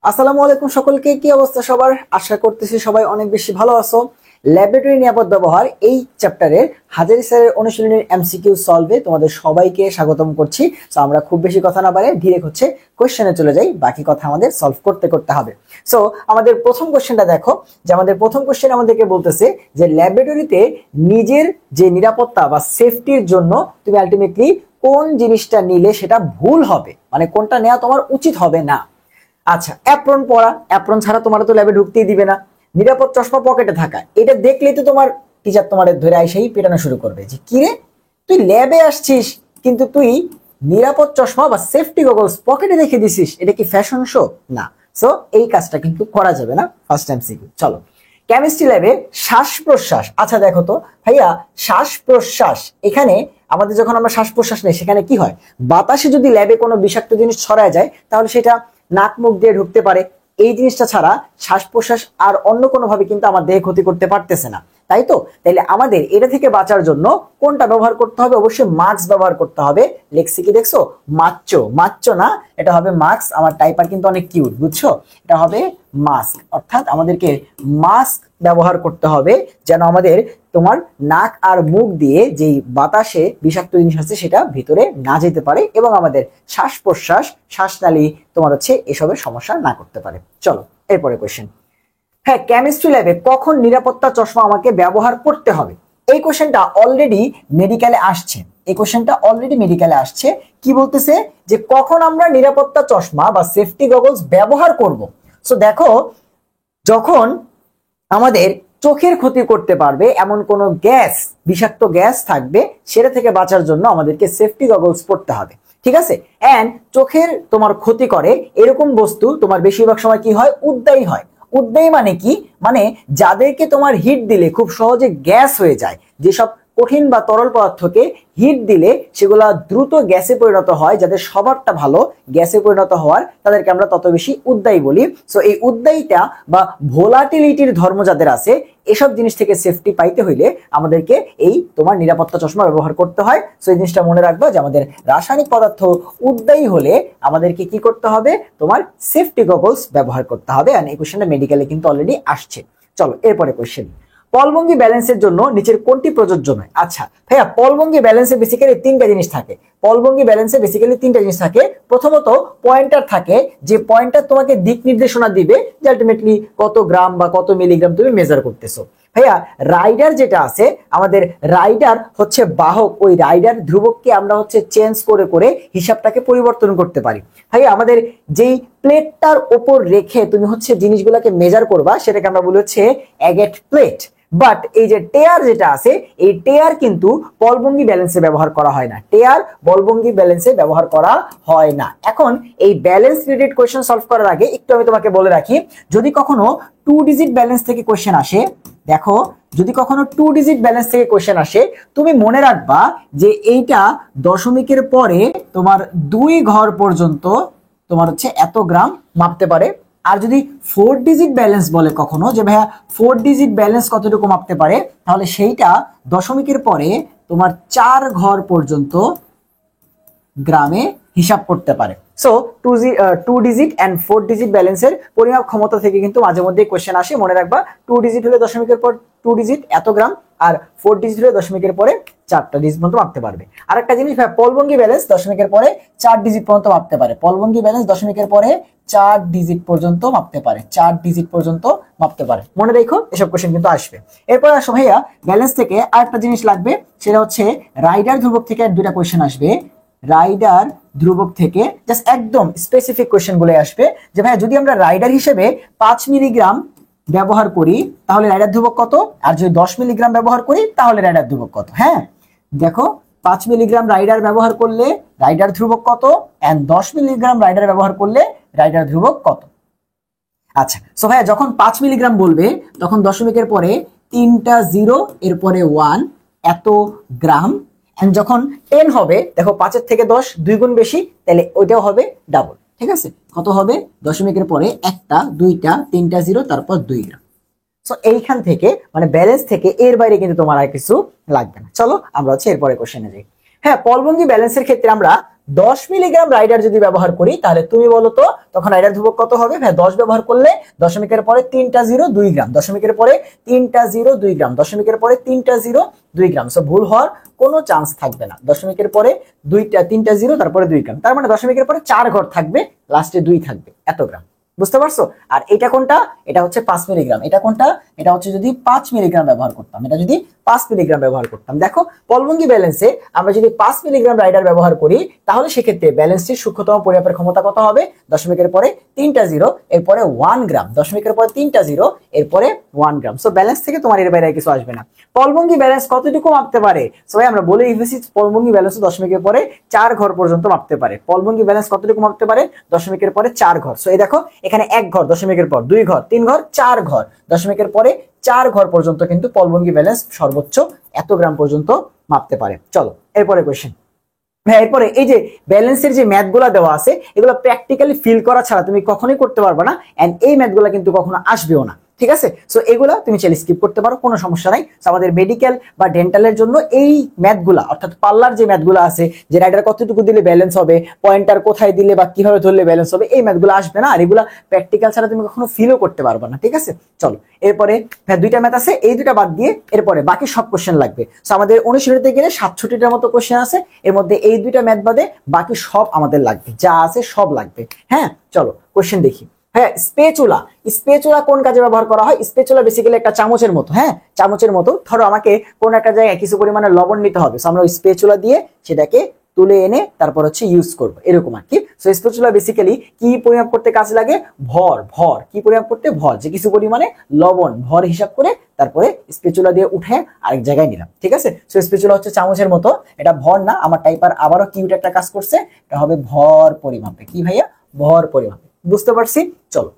আসসালামু আলাইকুম সকলকে, কি অবস্থা সবার? আশা করতেছি সবাই অনেক বেশি ভালো আছো। ল্যাবরেটরি নিরাপদ ব্যবহার এই চ্যাপ্টারের হাজারি স্যারের অনুশীলনের এমসিকিউ সলভে তোমাদের সবাইকে স্বাগতম করছি। সো আমরা খুব বেশি কথা না বাড়িয়ে ডিরেক্ট হচ্ছে কোশ্চেনে চলে যাই, বাকি কথা আমাদের সলভ করতে করতে হবে। সো আমাদের প্রথম কোশ্চেনটা দেখো, যে আমাদের প্রথম কোশ্চেন আমাদেরকে বলতেছে যে ল্যাবরেটরিতে নিজের যে নিরাপত্তা বা সেফটির জন্য তুমি আলটিমেটলি কোন জিনিসটা নিলে সেটা ভুল হবে, মানে কোনটা নেওয়া তোমার উচিত হবে না। আচ্ছা, অ্যাপ্রন পরা, অ্যাপ্রন ছাড়া তোমার তো ল্যাবে ঢুকতেই দিবে না। নিরাপদ চশমা পকেটে থাকা, এটা দেখলেই তো তোমার টিচার তোমার ধরে আইসেই পেটানো শুরু করবে যে কিরে তুই ল্যাবে আসছিস কিন্তু তুই নিরাপদ চশমা বা সেফটি গগলস পকেটে রেখে দিছিস, এটা কি ফ্যাশন শো? না। সো এই কাজটা কিন্তু করা যাবে না। First time CQ. চলো, কেমিস্ট্রি ল্যাবে শ্বাস প্রশ্বাস। আচ্ছা দেখো তো ভাইয়া, শ্বাস প্রশ্বাস, এখানে আমাদের যখন আমরা শ্বাস প্রশ্বাস নেই সেখানে কি হয়? বাতাসে যদি ল্যাবে কোনো বিষাক্ত জিনিস ছড়ায় যায় তাহলে সেটা নাক মুখ দিয়ে ঢুকতে পারে। এই জিনিসটা ছাড়া শ্বাস প্রশ্বাস আর অন্য কোনো ভাবে কিন্তু আমার দেহে ক্ষতি করতে পারতেছে না, তাই তো? তাইলে আমাদের এটা থেকে বাঁচার জন্য কোনটা ব্যবহার করতে হবে? অবশ্যই মাস্ক ব্যবহার করতে হবে। লেখছি কি দেখছো? মাচ্চো, মাচ্চো না, এটা হবে মাস্ক। আমার টাইপার কিন্তু অনেক কিউট, বুঝছো? এটা হবে মাস্ক, অর্থাৎ আমাদেরকে মাস্ক ব্যবহার করতে হবে যেন আমাদের তোমার নাক আর মুখ দিয়ে যেই বাতাসে বিষাক্ত জিনিস আছে সেটা ভিতরে না যেতে পারে এবং আমাদের শ্বাস প্রশ্বাস শ্বাসনালী তোমার হচ্ছে এসবের সমস্যা না করতে পারে। চলো এরপরে কোশ্চেন। হ্যাঁ, কেমিস্ট্রি ল্যাবে কখন নিরাপত্তা চশমা আমাকে ব্যবহার করতে হবে? এই কোশ্চেনটা অলরেডি মেডিকেলে আসছে। এই কোশ্চেনটা অলরেডি মেডিকেলে আসছে। কি বলতেছে যে কখন আমরা নিরাপত্তা চশমা বা সেফটি গগলস ব্যবহার করব? সো দেখো, যখন আমাদের চোখের ক্ষতি করতে পারবে এমন কোনো গ্যাস, বিষাক্ত গ্যাস থাকবে, সেটা থেকে বাঁচার জন্য আমাদেরকে সেফটি গগলস পরতে হবে, ঠিক আছে? এন্ড চোখের তোমার ক্ষতি করে এরকম বস্তু তোমার বেশিরভাগ সময় কি হয়? উদ্দায়ী হয়। উদ্দায়ী মানে কি? মানে যাদেরকে তোমার হিট দিলে খুব সহজে গ্যাস হয়ে যায়, যেসব কঠিন বা তরল পদার্থকে হিট দিলে সেগুলা দ্রুত গ্যাসে পরিণত হয়, যাদের স্বভাবটা ভালো গ্যাসে পরিণত হওয়ার, তাদেরকে আমরা তত বেশি উদ্দায়ী বলি। সো এই উদ্দায়ীটা বা ভোলাটিলিটির ধর্ম যাদের আছে, এসব জিনিস থেকে সেফটি পাইতে হইলে আমাদেরকে এই তোমার নিরাপত্তা চশমা ব্যবহার করতে হয়। সো এই জিনিসটা মনে রাখবা যে আমাদের রাসায়নিক পদার্থ উদ্দায়ী হলে আমাদেরকে কি করতে হবে? তোমার সেফটি গগলস ব্যবহার করতে হবে। আর এই কোশ্চেনটা মেডিকেলে কিন্তু অলরেডি আসছে। চলো এরপরে কোশ্চেন। পলভঙ্গি ব্যালেন্সের জন্য নিচের কোনটি প্রযোজ্য নয়? আচ্ছা ভাইয়া, পলভঙ্গি ব্যালেন্সে বেসিক্যালি তিনটা জিনিস থাকে। পলভঙ্গি ব্যালেন্সে বেসিক্যালি তিনটা জিনিস থাকে। প্রথমত পয়েন্টার থাকে, যে পয়েন্টার তোমাকে দিক নির্দেশনা দিবে যে আলটিমেটলি কত গ্রাম বা কত মিলিগ্রাম তুমি মেজার করতেছো। ভাইয়া, রাইডার যেটা আছে, আমাদের রাইডার হচ্ছে বাহক। ওই রাইডার ধ্রুবককে আমরা হচ্ছে চেঞ্জ করে করে হিসাবটাকে পরিবর্তন করতে পারি। ভাইয়া, আমাদের যেই প্লেটটার ওপর রেখে তুমি হচ্ছে জিনিসগুলোকে মেজার করবা সেটাকে আমরা বলি হচ্ছে অ্যাগেট প্লেট। বাট এই যে টেয়ার যেটা আছে, এই টেয়ার কিন্তু বলভঙ্গি ব্যালেন্সে ব্যবহার করা হয় না। টেয়ার বলভঙ্গি ব্যালেন্সে ব্যবহার করা হয় না। এখন এই ব্যালেন্স রিলেটেড কোয়েশ্চেন সলভ করার আগে একটু আমি তোমাকে বলে রাখি, যদি কখনো 2 ডিজিট ব্যালেন্স থেকে কোয়েশ্চেন আসে, দেখো যদি কখনো 2 ডিজিট ব্যালেন্স থেকে কোয়েশ্চেন আসে, তুমি মনে রাখবা যে এইটা দশমিকের পরে তোমার 2 ঘর পর্যন্ত তোমার হচ্ছে এত গ্রাম মাপতে পারে। আর যদি 4 ডিজিট ব্যালেন্স বলে কখনো যে ভাইয়া 4 ডিজিট ব্যালেন্স কতটুকু মাপতে পারে, তাহলে সেইটা দশমিকের পরে তোমার 4 ঘর পর্যন্ত গ্রামে হিসাব করতে পারে। সো 2 ডিজিট এন্ড 4 ডিজিট ব্যালেন্সের পরিমাপ ক্ষমতা থেকে কিন্তু মাঝে মধ্যে কোশ্চেন আসে। মনে রাখবা 2 ডিজিট হলে দশমিকের পর 2 ডিজিট এত গ্রাম, আর 4 ডিজিট হলে দশমিকের পরে 4টা ডিজিট পর্যন্ত মাপতে পারবে। আর একটা জিনিস ভাই, পলভঙ্গি ব্যালেন্স দশমিকের পরে 4 ডিজিট পর্যন্ত মাপতে পারে। পলভঙ্গি ব্যালেন্স দশমিকের পরে 4 ডিজিট পর্যন্ত মাপতে পারে, 4 ডিজিট পর্যন্ত মাপতে পারে। মনে রেখো, এসব কোশ্চেন কিন্তু আসবে। এরপর আসো ভাইয়া, ব্যালেন্স থেকে আরেকটা জিনিস লাগবে, সেটা হচ্ছে রাইডার ধ্রুবক থেকে দুটা কোশ্চেন আসবে। রাইডার ধ্রুবক থেকে জাস্ট একদম স্পেসিফিক কোশ্চেন গুলো আসবে যে ভাই যদি আমরা রাইডার হিসেবে 5 মিলিগ্রাম ব্যবহার করি তাহলে রাইডার ধ্রুবক কত, আর যদি 10 মিলিগ্রাম ব্যবহার করি তাহলে রাইডার ধ্রুবক কত। হ্যাঁ দেখো, 5 মিলিগ্রাম রাইডার ব্যবহার করলে রাইডার ধ্রুবক কত, এন্ড 10 মিলিগ্রাম রাইডার ব্যবহার করলে রাইডার ধ্রুবক কত। আচ্ছা, সো ভাইয়া যখন 5 মিলিগ্রাম বলবে তখন দশমিকের পরে 3টা 0, এরপরে 1 এত গ্রাম। এন্ড যখন 10 হবে, দেখো 5 এর থেকে 10 2 গুণ বেশি, তাহলে ওইটাও হবে ডাবল। ঠিক আছে, কত হবে? দশমিকের পরে 1টা 2টা 3টা 0, তারপর 2 গ্রাম। সো এইখান থেকে মানে ব্যালেন্স থেকে এর বাইরে কিন্তু তোমার আর কিছু লাগবে না। চলো আমরা হচ্ছে এরপরে কোশ্চেনে যাই। হ্যাঁ, পলভঙ্গি ব্যালেন্সের ক্ষেত্রে আমরা 10 মিলিগ্রাম রাইডার যদি ব্যবহার করি তাহলে তুমি বলো তো তখন রাইডার ধ্রুবক কত হবে? হ্যাঁ 10 ব্যবহার করলে দশমিকের পরে 3টা জিরো 2 গ্রাম, দশমিকের পরে 3টা জিরো 2 গ্রাম, দশমিকের পরে 3টা জিরো 2 গ্রাম। সো ভুল হওয়ার কোনো চান্স থাকবে না। দশমিকের পরে 3টা জিরো তারপরে 2 গ্রাম, তার মানে দশমিকের পরে 4 ঘর থাকবে, লাস্টে 2 থাকবে, এত গ্রাম। বুঝতে পারছো? আর এটা কোনটা? এটা হচ্ছে 5 মিলিগ্রাম। এটা কোনটা? এটা হচ্ছে যদি 5 মিলিগ্রাম ব্যবহার করতাম, এটা যদি 5 মিলিগ্রাম ব্যবহার করতাম। দেখো পলবঙ্গি ব্যালেন্সে আমরা যদি 5 মিলিগ্রাম রাইডার ব্যবহার করি তাহলে সেক্ষেত্রে ব্যালেন্সটির সূক্ষ্মতম পরিমাপের ক্ষমতা কত হবে? দশমিকের পরে 3টা জিরো এরপরে 1 গ্রাম, দশমিকের পরে 3টা জিরো এরপরে 1 গ্রাম। সো ব্যালেন্স থেকে তোমার এর বাইরে কিছু আসবে না। পলবঙ্গি ব্যালেন্স কতটুকু মাপতে পারে? সবাই আমরা বলে রেখেছি পলবঙ্গি ব্যালেন্স দশমিকের পরে 4 ঘর পর্যন্ত মাপতে পারে। পলবঙ্গি ব্যালেন্স কতটুকু মাপতে পারে? দশমিকের পরে 4 ঘর। সো এই দেখো এখানে 1 ঘর, দশমিকের পর 2 ঘর, 3 ঘর, 4 ঘর, দশমিকের পরে 4 ঘর পর্যন্ত কিন্তু পলবঙ্গি ব্যালেন্স সর্বোচ্চ এত গ্রাম পর্যন্ত মাপতে পারে। চলো এরপরে কোশ্চেন। হ্যাঁ এরপরে এই যে ব্যালেন্সের যে ম্যাথগুলো দেওয়া আছে এগুলো প্র্যাকটিক্যালি ফিল করা ছাড়া তুমি কখনোই করতে পারবে না, এন্ড এই ম্যাথগুলো কিন্তু কখনো আসবেও না। ঠিক আছে? সো এগুলা তুমি চাইলে স্কিপ করতে পারো, কোনো সমস্যা নাই। আমাদের মেডিকেল বা ডেন্টালের জন্য এই ম্যাথগুলা অর্থাৎ পাল্লার যে ম্যাথগুলো আছে, যে রাইডার কতটুকু দিলে ব্যালেন্স হবে, পয়েন্টার কোথায় দিলে বা কিভাবে ধরলে ব্যালেন্স হবে, এই ম্যাথগুলো আসবে না, আর এগুলা প্র্যাকটিক্যাল ছাড়া তুমি কখনো ফিলও করতে পারবে না। ঠিক আছে? চলো এরপরে হ্যাঁ 2টা ম্যাথ আছে, এই 2টা বাদ দিয়ে এরপরে বাকি সব কোশ্চেন লাগবে। সো আমাদের অনুশীলনীতে গেলে 67টার মতো কোশ্চেন আছে, এর মধ্যে এই 2টা ম্যাথ বাদে বাকি সব আমাদের লাগবে, যা আছে সব লাগবে। হ্যাঁ চলো কোশ্চেন দেখি। হ্যাঁ স্পেচুলা, স্পেচুলা কোন কাজে ব্যবহার করা হয়? স্পেচুলা বেসিক্যালি একটা চামচের মতো। হ্যাঁ চামচের মতো। ধরো আমাকে কোন একটা জায়গায় কিছু পরিমাণে লবণ নিতে হবে, সো আমরা স্পেচুলা দিয়ে সেটাকে তুলে এনে তারপর হচ্ছে ইউজ করবো, এরকম আর কি। সো স্পেচুলা বেসিক্যালি কি পরিমাপ করতে কাজে লাগে? ভর। ভর কি পরিমাপ করতে? ভর, যে কিছু পরিমাণে লবণ ভর হিসাব করে তারপরে স্পেচুলা দিয়ে উঠে আরেক জায়গায় নিলাম। ঠিক আছে? সো স্পেচুলা হচ্ছে চামচের মতো, এটা ভর না। আমার টাইপার আবারও কিউট একটা কাজ করছে, এটা হবে ভর পরিমাপে। কি ভাইয়া? ভর পরিমাপে। বুঝতে পারছি? চলো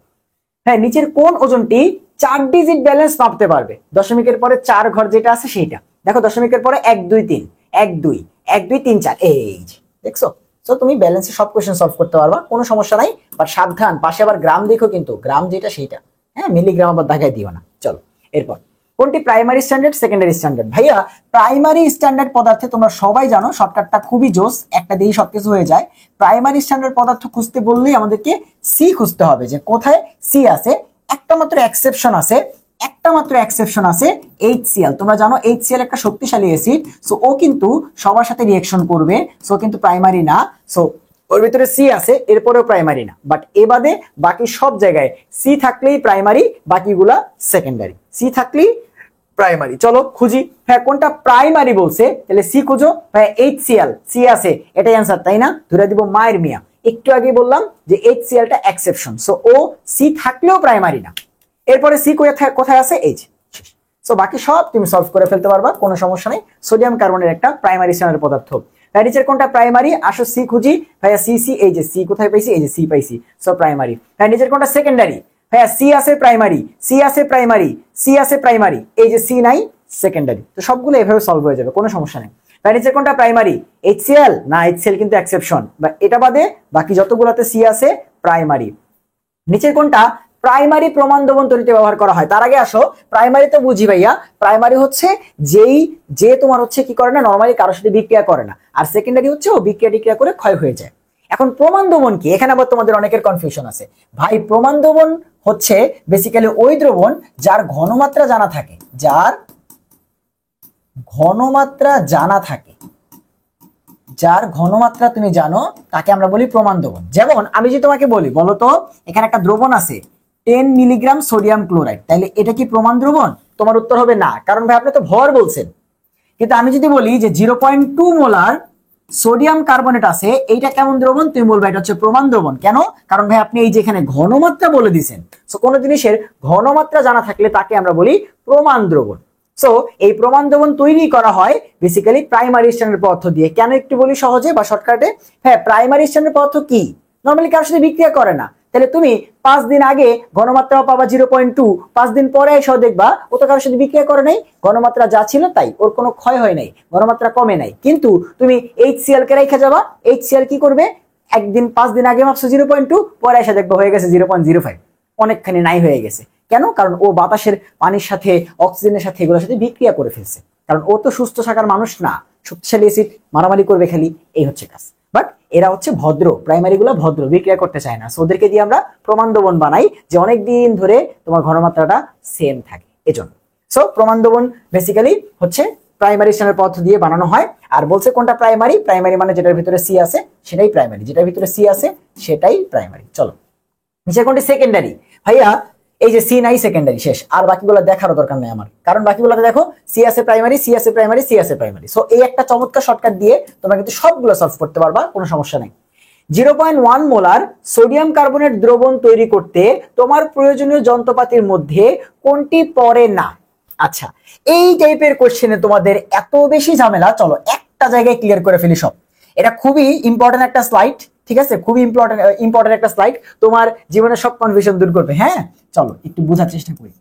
হ্যাঁ নিচের কোন ওজনটি 4 ডিজিট ব্যালেন্স মাপতে পারবে? দশমিকের পরে 4 ঘর যেটা আছে সেইটা। দেখো দশমিকের পরে 1 2 3 1 2 1 2 3 4, এই যে দেখছো। সো তুমি ব্যালেন্সে সব কোশ্চেন সলভ করতে পারবা, কোনো সমস্যা নাই। বাট সাবধান, পাশে আবার গ্রাম দেখো কিন্তু, গ্রাম যেটা সেইটা, হ্যাঁ মিলিগ্রাম আবার দেখাই দিও না। চলো এরপর কোনটি প্রাইমারি স্ট্যান্ডার্ড সেকেন্ডারি স্ট্যান্ডার্ড? ভাইয়া প্রাইমারি স্ট্যান্ডার্ড পদার্থে তোমরা সবাই জানো শর্টকাটটা খুবই জোস, একটা দিয়েই সবকিছু হয়ে যায়। প্রাইমারি স্ট্যান্ডার্ড পদার্থ খুঁজতে বললেই আমাদেরকে সি খুঁজতে হবে, যে কোথায় সি আছে। একটা মাত্র এক্সেপশন আছে, একটা মাত্র এক্সেপশন আছে, HCl। তোমরা জানো HCl একটা শক্তিশালী অ্যাসিড, সো ও কিন্তু সবার সাথে রিঅ্যাকশন করবে, সো কিন্তু প্রাইমারি না। সো ওর ভিতরে সি আছে, এরপরেও প্রাইমারি না। বাট এবাদে বাকি সব জায়গায় সি থাকলেই প্রাইমারি, বাকিগুলা সেকেন্ডারি। সি থাকলেই প্রাইমারি। চলো খুঁজি। হ্যাঁ কোনটা প্রাইমারি বলছে, তাহলে সি খুঁজো। হ্যাঁ HCl, সি আছে, এটাই অ্যান্সার, তাই না? ধরে দিব মায়ের মিয়া। একটু আগে বললাম যে HCl টা এক্সেপশন, সো ও সি থাকলেও প্রাইমারি না। এরপরে সি কোথায় আছে? এইচ। সো বাকি সব তুমি সলভ করে ফেলতে পারবা, কোনো সমস্যা নেই। সোডিয়াম কার্বনের একটা প্রাইমারি স্ট্যান্ডার্ড পদার্থ। নিচের কোনটা প্রাইমারি? আসো সি খুঁজি। ভাইয়া সি সি, এই যে সি কোথায় পাইছি? এই যে সি পাইছি, সো প্রাইমারি। হ্যাঁ নিচের কোনটা সেকেন্ডারি? ভাইয়া সি আছে প্রাইমারি, সি আছে প্রাইমারি, সি আছে প্রাইমারি, এই যে সি নাই, সেকেন্ডারি। তো সবগুলো এভাবে সলভ হয়ে যাবে, কোনো সমস্যা নেই। নিচের কোনটা প্রাইমারি? HCl না, HCl কিন্তু এক্সেপশন, বা এটা বাদে বাকি যতগুলোতে সি আছে প্রাইমারি। নিচের কোনটা প্রাইমারি প্রমাণ দ্রবণ তৈরিতে ব্যবহার করা হয়? তার আগে আসো প্রাইমারি তো বুঝি ভাইয়া, প্রাইমারি হচ্ছে যে তোমার হচ্ছে কি করে না, নরমালি কারোর সাথে বিক্রিয়া করে না। আর সেকেন্ডারি হচ্ছে ও বিক্রিয়া করে ক্ষয় হয়ে যায়। এখন প্রমাণ দ্রবণ কি? এখানে আবার তোমাদের অনেকের কনফিউশন আছে। ভাই প্রমাণ দ্রবণ হচ্ছে বেসিক্যালি ওই দ্রবণ যার ঘনমাত্রা জানা থাকে, যার ঘনমাত্রা জানা থাকে, যার ঘনমাত্রা তুমি জানো তাকে আমরা বলি প্রমাণ দ্রবণ। যেমন আমি যদি তোমাকে বলি, বলো তো এখানে একটা দ্রবণ আছে 10 মিলিগ্রাম সোডিয়াম ক্লোরাইড, তাহলে এটা কি প্রমাণ দ্রবণ? তোমার উত্তর হবে না, কারণ ভাই আপনি তো ভর বলছেন। কিন্তু আমি যদি বলি যে 0.2 মোলার সোডিয়াম কার্বনেট আছে, এইটা কেমন দ্রবণ? তুমি বলবে এটা হচ্ছে প্রমাণ দ্রবণ। কেন? কারণ ভাই আপনি এই যে এখানে ঘনমাত্রা বলে দিয়েছেন। সো কোনো জিনিসের ঘনমাত্রা জানা থাকলে তাকে আমরা বলি প্রমাণ দ্রবণ। সো এই প্রমাণ দ্রবণ তৈরি করা হয় বেসিক্যালি প্রাইমারি স্ট্যান্ডার্ড পদার্থ দিয়ে। কেন একটু বলি সহজে বা শর্টকাটে। হ্যাঁ প্রাইমারি স্ট্যান্ডার্ড পদার্থ কি? নরমালি কারোর সাথে বিক্রিয়া করে না। তাহলে তুমি 5 দিন আগে ঘনমাত্রা পাবা 0.2, 5 দিন পরে এসেও দেখবা ও তো কারোর সাথে বিক্রিয়া করে নাই, ঘনমাত্রা যা ছিল তাই, ওর কোনো ক্ষয় হয় নাই, ঘনমাত্রা কমে নাই। কিন্তু তুমি HCl কে রেখে যাবা, HCl কি করবে? একদিন 5 দিন আগে মাপছো 0.2, পরে এসে দেখবা হয়ে গেছে 0.05, অনেকখানি নাই হয়ে গেছে। কেন? কারণ ও বাতাসের পানির সাথে অক্সিজেনের সাথে এগুলোর সাথে বিক্রিয়া করে ফেলছে। কারণ ও তো সুস্থ থাকার মানুষ না, শক্তিশালী অ্যাসিড মারামারি করবে খালি, এই হচ্ছে কাজ। বাট এরা হচ্ছে ভদ্র, প্রাইমারি গুলো ভদ্র, বিক্রিয়া করতে চায় না, সো ওদেরকে দিয়ে আমরা প্রমাণ দ্রবণ বানাই যে অনেক দিন ধরে তোমার ঘনমাত্রাটা সেম থাকে এজন্য। সো প্রমাণ দ্রবণ বেসিক্যালি হচ্ছে প্রাইমারি স্ট্যান্ডার্ড পদ্ধতি দিয়ে বানানো হয়। আর বলছে কোনটা প্রাইমারি, প্রাইমারি মানে যেটার ভিতরে সি আছে সেটাই প্রাইমারি, যেটার ভিতরে সি আছে সেটাই প্রাইমারি। চলো নিচে কোনটি সেকেন্ডারি? ভাইয়া এই যে সি নাই, সেকেন্ডারি, শেষ, আর বাকিগুলো দেখারও দরকার নাই আমার, কারণ বাকিগুলোতে দেখো সি আছে প্রাইমারি, সি আছে প্রাইমারি, সি আছে প্রাইমারি। সো এই একটা চমৎকার শর্টকাট দিয়ে তোমরা কিন্তু সবগুলো সলভ করতে পারবা, কোনো সমস্যা নাই। 0.1 মোলার সোডিয়াম কার্বনেট দ্রবণ তৈরি করতে তোমার প্রয়োজনীয় যন্ত্রপাতির মধ্যে কোনটি পড়ে না? আচ্ছা, এই টাইপের কোশ্চেনে তোমাদের এত বেশি ঝামেলা, চলো একটা জায়গায় ক্লিয়ার করে ফেলি সব। এটা খুবই ইম্পর্টেন্ট একটা স্লাইড, ঠিক আছে, খুবই ইম্পর্টেন্ট একটা স্লাইড, তোমার জীবনের সব কনফিউশন দূর করবে। হ্যাঁ চলো একটু বোঝার চেষ্টা করি।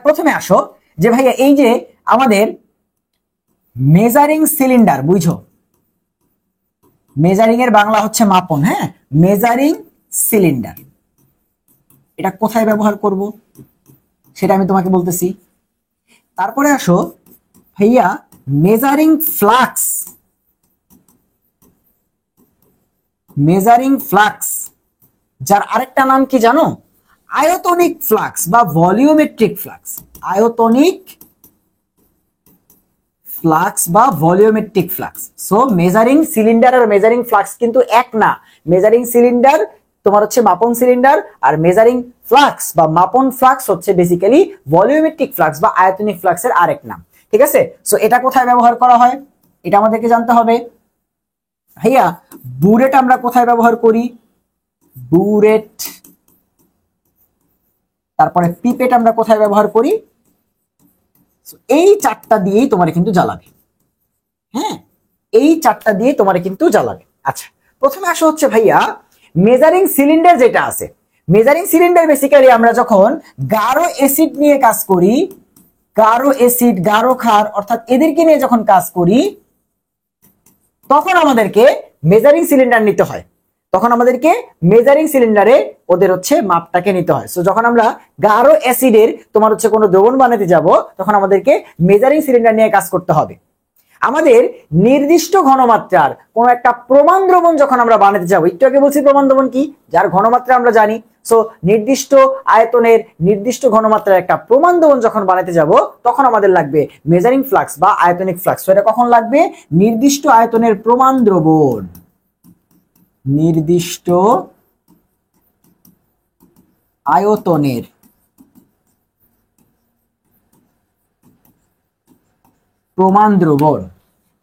প্রথমে আসো যে ভাইয়া এই যে আমাদের মেজারিং সিলিন্ডার, বুঝো মেজারিং এর বাংলা হচ্ছে মাপন, হ্যাঁ মেজারিং সিলিন্ডার, এটা কোথায় ব্যবহার করব সেটা আমি তোমাকে বলতেছি। তারপরে আসো ভাইয়া মেজারিং ফ্লাক্স, মেজারিং ফ্লাক্স যার আরেকটা নাম কি জানো? আয়তনিক ফ্লাক্স বা ভলিওমেট্রিক ফ্লাক্স, আয়তনিক ফ্লাক্স বা volumetric flux. So measuring cylinder আর মেজারিং ফ্লাক্স কিন্তু এক না। মেজারিং সিলিন্ডার তোমার হচ্ছে মাপন সিলিন্ডার, আর মেজারিং ফ্লাক্স বা মাপন ফ্লাক্স হচ্ছে বেসিক্যালি ভলিওমেট্রিক ফ্লাক্স বা আয়তনিক ফ্লাক্সের আরেক নাম, ঠিক আছে। সো এটা কোথায় ব্যবহার করা হয় এটা আমাদেরকে জানতে হবে। ভাইয়া বুরেট আমরা কোথায় ব্যবহার করি? বুরেট। তারপরে পিপেট আমরা কোথায় ব্যবহার করি? এই চারটা দিয়েই তোমার কিন্তু জ্বালাবে, হ্যাঁ এই চারটা দিয়ে তোমার কিন্তু জ্বালাবে। আচ্ছা প্রথমে আসা হচ্ছে ভাইয়া মেজারিং সিলিন্ডার যেটা আছে, মেজারিং সিলিন্ডার বেসিক্যালি আমরা যখন গাঢ় অ্যাসিড নিয়ে কাজ করি, গাঢ় অ্যাসিড গাঢ় ক্ষার অর্থাৎ এদেরকে নিয়ে যখন কাজ করি তখন আমাদেরকে মেজারিং সিলিন্ডার নিতে হয়, তখন আমাদেরকে মেজারিং সিলিন্ডারে ওদের হচ্ছে মাপটাকে নিতে হয়। সো যখন আমরা গাঢ় অ্যাসিডের তোমার হচ্ছে কোনো দ্রবণ বানাতে যাব তখন আমাদেরকে মেজারিং সিলিন্ডার নিয়ে কাজ করতে হবে। আমাদের নির্দিষ্ট ঘনমাত্রার কোন একটা প্রমাণ দ্রবণ যখন আমরা বানাতে যাব, একটু আগে বলছি প্রমাণ দ্রবণ কি, যার ঘনমাত্রা আমরা জানি। সো নির্দিষ্ট আয়তনের নির্দিষ্ট ঘনমাত্রার একটা প্রমাণ দ্রবণ যখন বানাতে যাব তখন আমাদের লাগবে মেজারিং ফ্লাক্স বা আয়তনিক ফ্লাক্স। এটা কখন লাগবে? নির্দিষ্ট আয়তনের প্রমাণ দ্রবণ, নির্দিষ্ট আয়তনের প্রমাণ দ্রবণ।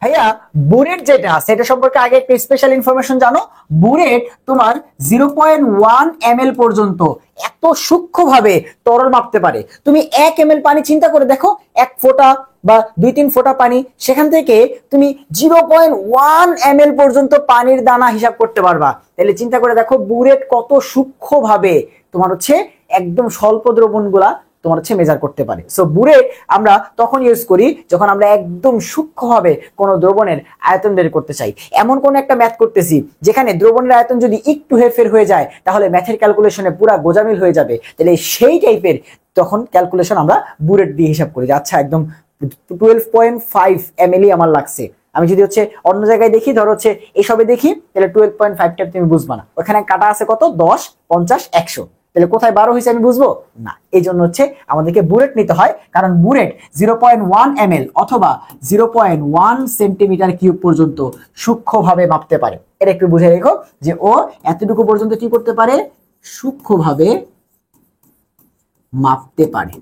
ভাইয়া বুরেট যেটা আছে এটা সম্পর্কে আগে একটা স্পেশাল ইনফরমেশন জানো। বুরেট তোমার 0.1 ml পর্যন্ত এত সূক্ষ্মভাবে তরল মাপতে পারে। তুমি 1 ml পানি চিন্তা করে দেখো, এক ফোঁটা বা 2-3 ফোঁটা পানি, সেখান থেকে তুমি 0.1 ml পর্যন্ত পানির দানা হিসাব করতে পারবা। তাহলে চিন্তা করে দেখো বুরেট কত সূক্ষ্মভাবে তোমার হচ্ছে একদম স্বল্প দ্রবণগুলা তোমার হচ্ছে মেজার করতে পারে। সো বুরেট আমরা তখন ইউজ করি যখন আমরা একদম সূক্ষ্মভাবে কোনো দ্রবণের আয়তন বের করতে চাই। এমন কোন একটা ম্যাথ করতেছি যেখানে দ্রবণের আয়তন যদি একটু হেরফের হয়ে যায় তাহলে ম্যাথের ক্যালকুলেশনে পুরো গোজামিল হয়ে যাবে। তাহলে সেই টাইপের তখন ক্যালকুলেশন আমরা বুরেট দিয়ে হিসাব করি যে আচ্ছা একদম 12.5 ml আমার লাগছে। আমি যদি হচ্ছে অন্য জায়গায় দেখি, ধরো হচ্ছে এসবে দেখি, তাহলে 12.5টা তুমি বুঝবা না, ওখানে কাটা আছে কত 10, 50, 100, তাহলে কোথায় 12 হয়েছে আমি বুঝবো না। এই জন্য হচ্ছে আমাদেরকে বুরেট নিতে হয়, কারণ বুরেট 0.1 ml অথবা 0.1 সেন্টিমিটার কিউব পর্যন্ত সূক্ষ্মভাবে মাপতে পারে। এটা একটু বুঝে রেখো যে ও এতটুকু পর্যন্ত কি করতে পারে, সূক্ষ্মভাবে মাপতে পারে।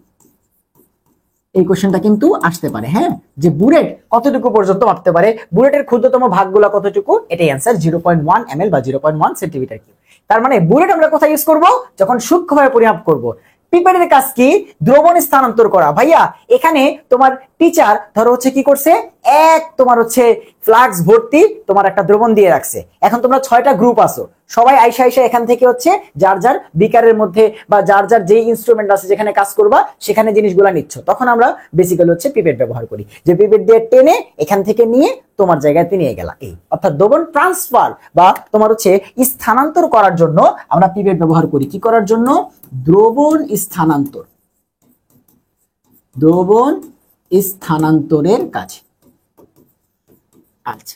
এই কোশ্চেনটা কিন্তু আসতে পারে, হ্যাঁ, যে বুরেট কতটুকু পর্যন্ত মাপতে পারে, বুরেটের ক্ষুদ্রতম ভাগগুলো কতটুকু, এটাই অ্যান্সার 0.1 ml বা 0.1 সেন্টিমিটার কিউব। তার মানে বুরেট আমরা কোথায় ইউজ করব, যখন সূক্ষ্মভাবে পরিমাপ করব। পিপেটের কাজ কি, দ্রবণ স্থানান্তর করা। ভাইয়া এখানে তোমার টিচার ধরো হচ্ছে কি করছে, এক তোমার হচ্ছে ফ্লাক্স ভর্তি তোমার একটা দ্রবণ দিয়ে রাখছে। এখন তোমরা 6টা গ্রুপ আছো, সবাই আইসা আইসা এখান থেকে হচ্ছে যার যার বিকারের মধ্যে বা যার যার যেই ইনস্ট্রুমেন্ট আছে যেখানে কাজ করবা সেখানে জিনিসগুলো নিচ্ছ। তখন আমরা বেসিক্যালি হচ্ছে পিপেট ব্যবহার করি, যে পিপেট দিয়ে টেনে এখান থেকে নিয়ে তোমার জায়গায় নিয়ে গেলা। এই অর্থাৎ দ্রবণ ট্রান্সফার বা তোমার হচ্ছে স্থানান্তর করার জন্য আমরা পিপেট ব্যবহার করি। কি করার জন্য? দ্রবণ স্থানান্তর, দ্রবণ স্থানান্তরের কাজে। আচ্ছা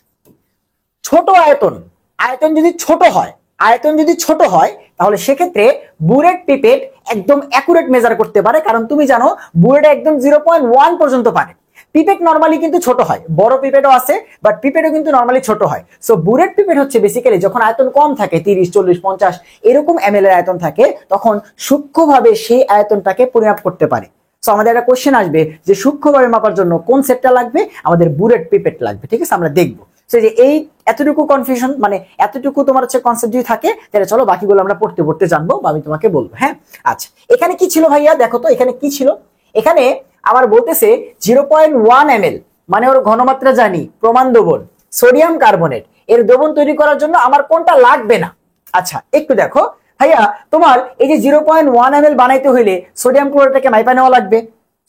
ছোট আয়তন, আয়তন যদি ছোট হয়, আয়তন যদি ছোট হয় তাহলে সেক্ষেত্রে বুরেট পিপেট একদম অ্যাকুরেট মেজার করতে পারে, কারণ তুমি জানো বুরেট একদম 0.1 পর্যন্ত পারে। পিপেট নরমালি কিন্তু ছোট হয়, বড় পিপেটও আছে, বাট পিপেটও কিন্তু নরমালি ছোট হয়। সো বুরেট পিপেট হচ্ছে বেসিক্যালি যখন আয়তন কম থাকে, 30, 40, 50 এরকম ml এর আয়তন থাকে, তখন সূক্ষ্মভাবে সেই আয়তনটাকে পরিমাপ করতে পারে। সো আমাদের একটা কোশ্চেন আসবে যে সূক্ষ্মভাবে মাপার জন্য কোন সেটটা লাগবে, আমাদের বুরেট পিপেট লাগবে। ঠিক আছে, আমরা দেখবো। যে এই এতটুকু কনফিউশন, মানে এতটুকু তোমার হচ্ছে কনসেপ্ট যদি থাকে, তাহলে চলো বাকিগুলো আমরা পড়তে পড়তে জানবো বা আমি তোমাকে বলবো। হ্যাঁ, আচ্ছা, এখানে কি ছিল ভাইয়া? দেখো তো এখানে কি ছিল। এখানে আমার বলতেছে 0.1 ml, মানে ওর ঘনমাত্রা জানি, প্রমাণ দ্রবণ সোডিয়াম কার্বনেট, এর দ্রবণ তৈরি করার জন্য আমার কোনটা লাগবে না। আচ্ছা, একটু দেখো ভাইয়া, তোমার এই যে 0.1 ml বানাইতে হইলে সোডিয়াম ক্লোরাইডটাকে মাইপা নেওয়া লাগবে,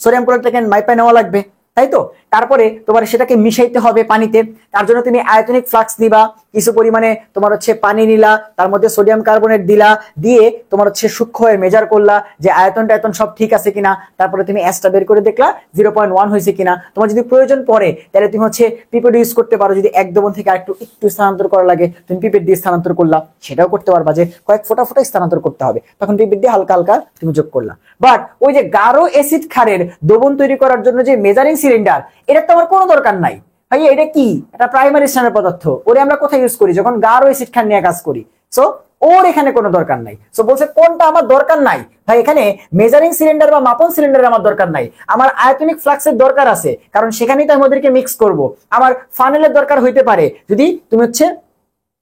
সোডিয়াম ক্লোরাইডটাকে মাইপা নেওয়া লাগবে, তাই তো? তারপরে তোমার সেটাকে মিশাইতে হবে পানিতে, তার জন্য তুমি আয়তনিক ফ্লাক্স নিবা, কিছু পরিমাণে তোমার হচ্ছে পানি নিলা, তার মধ্যে সোডিয়াম কার্বনেট দিলা, দিয়ে তোমার হচ্ছে সূক্ষ্মভাবে মেজার করলা যে আয়তনটা আয়তন সব ঠিক আছে কিনা, তারপরে তুমি এসটা বের করে দেখলা 0.1 হয়েছে কিনা। তোমার যদি প্রয়োজন পড়ে তাহলে তুমি হচ্ছে পিপেট ইউজ করতে পারো, যদি এক দ্রবণ থেকে আরেকটু একটু স্থানান্তর করা লাগে তুমি পিপেট দিয়ে স্থানান্তর করলা, সেটাও করতে পারবা, যে কয়েক ফোঁটা ফোঁটা স্থানান্তর করতে হবে, তখন পিপেট দিয়ে হালকা হালকা তুমি যোগ করলা। বাট ওই যে গাঢ় অ্যাসিড ক্ষারের দ্রবণ তৈরি করার জন্য যে মেজারিং সিলিন্ডার, এটা তো আমার কোনো দরকার নাই ভাই। এটা কি? এটা প্রাইমারি স্ট্যান্ডার্ড পদার্থ, ওরে আমরা কোথায় ইউজ করি? যখন গাঢ় অ্যাসিড ক্ষার নিয়ে কাজ করি। সো ওর এখানে কোনো দরকার নাই। সো বলছে কোনটা আমার দরকার নাই ভাই? এখানে মেজারিং সিলিন্ডার বা মাপন সিলিন্ডার আমার দরকার নাই, আমার আয়তনিক ফ্লাক্সের দরকার আছে, কারণ সেখানেই তো আমি ওদেরকে মিক্স করব। আমার ফানেলের দরকার হইতে পারে, যদি তুমি হচ্ছে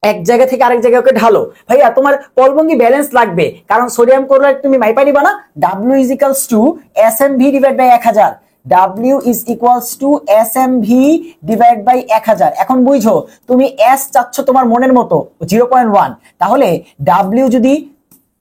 এক জায়গা থেকে আরেক জায়গায় ওকে ঢালো। ভাইয়া তোমার পলবঙ্গি ব্যালেন্স লাগবে, কারণ সোডিয়াম ক্লোরাইড তুমি মাইপা নিবা না। W is equals to SMV divided by 1000, W is equals to SMV divided by 1000। এখন বুঝো, তুমি S চাচ্ছ তোমার মনের মতো 0.1, তাহলে W যদি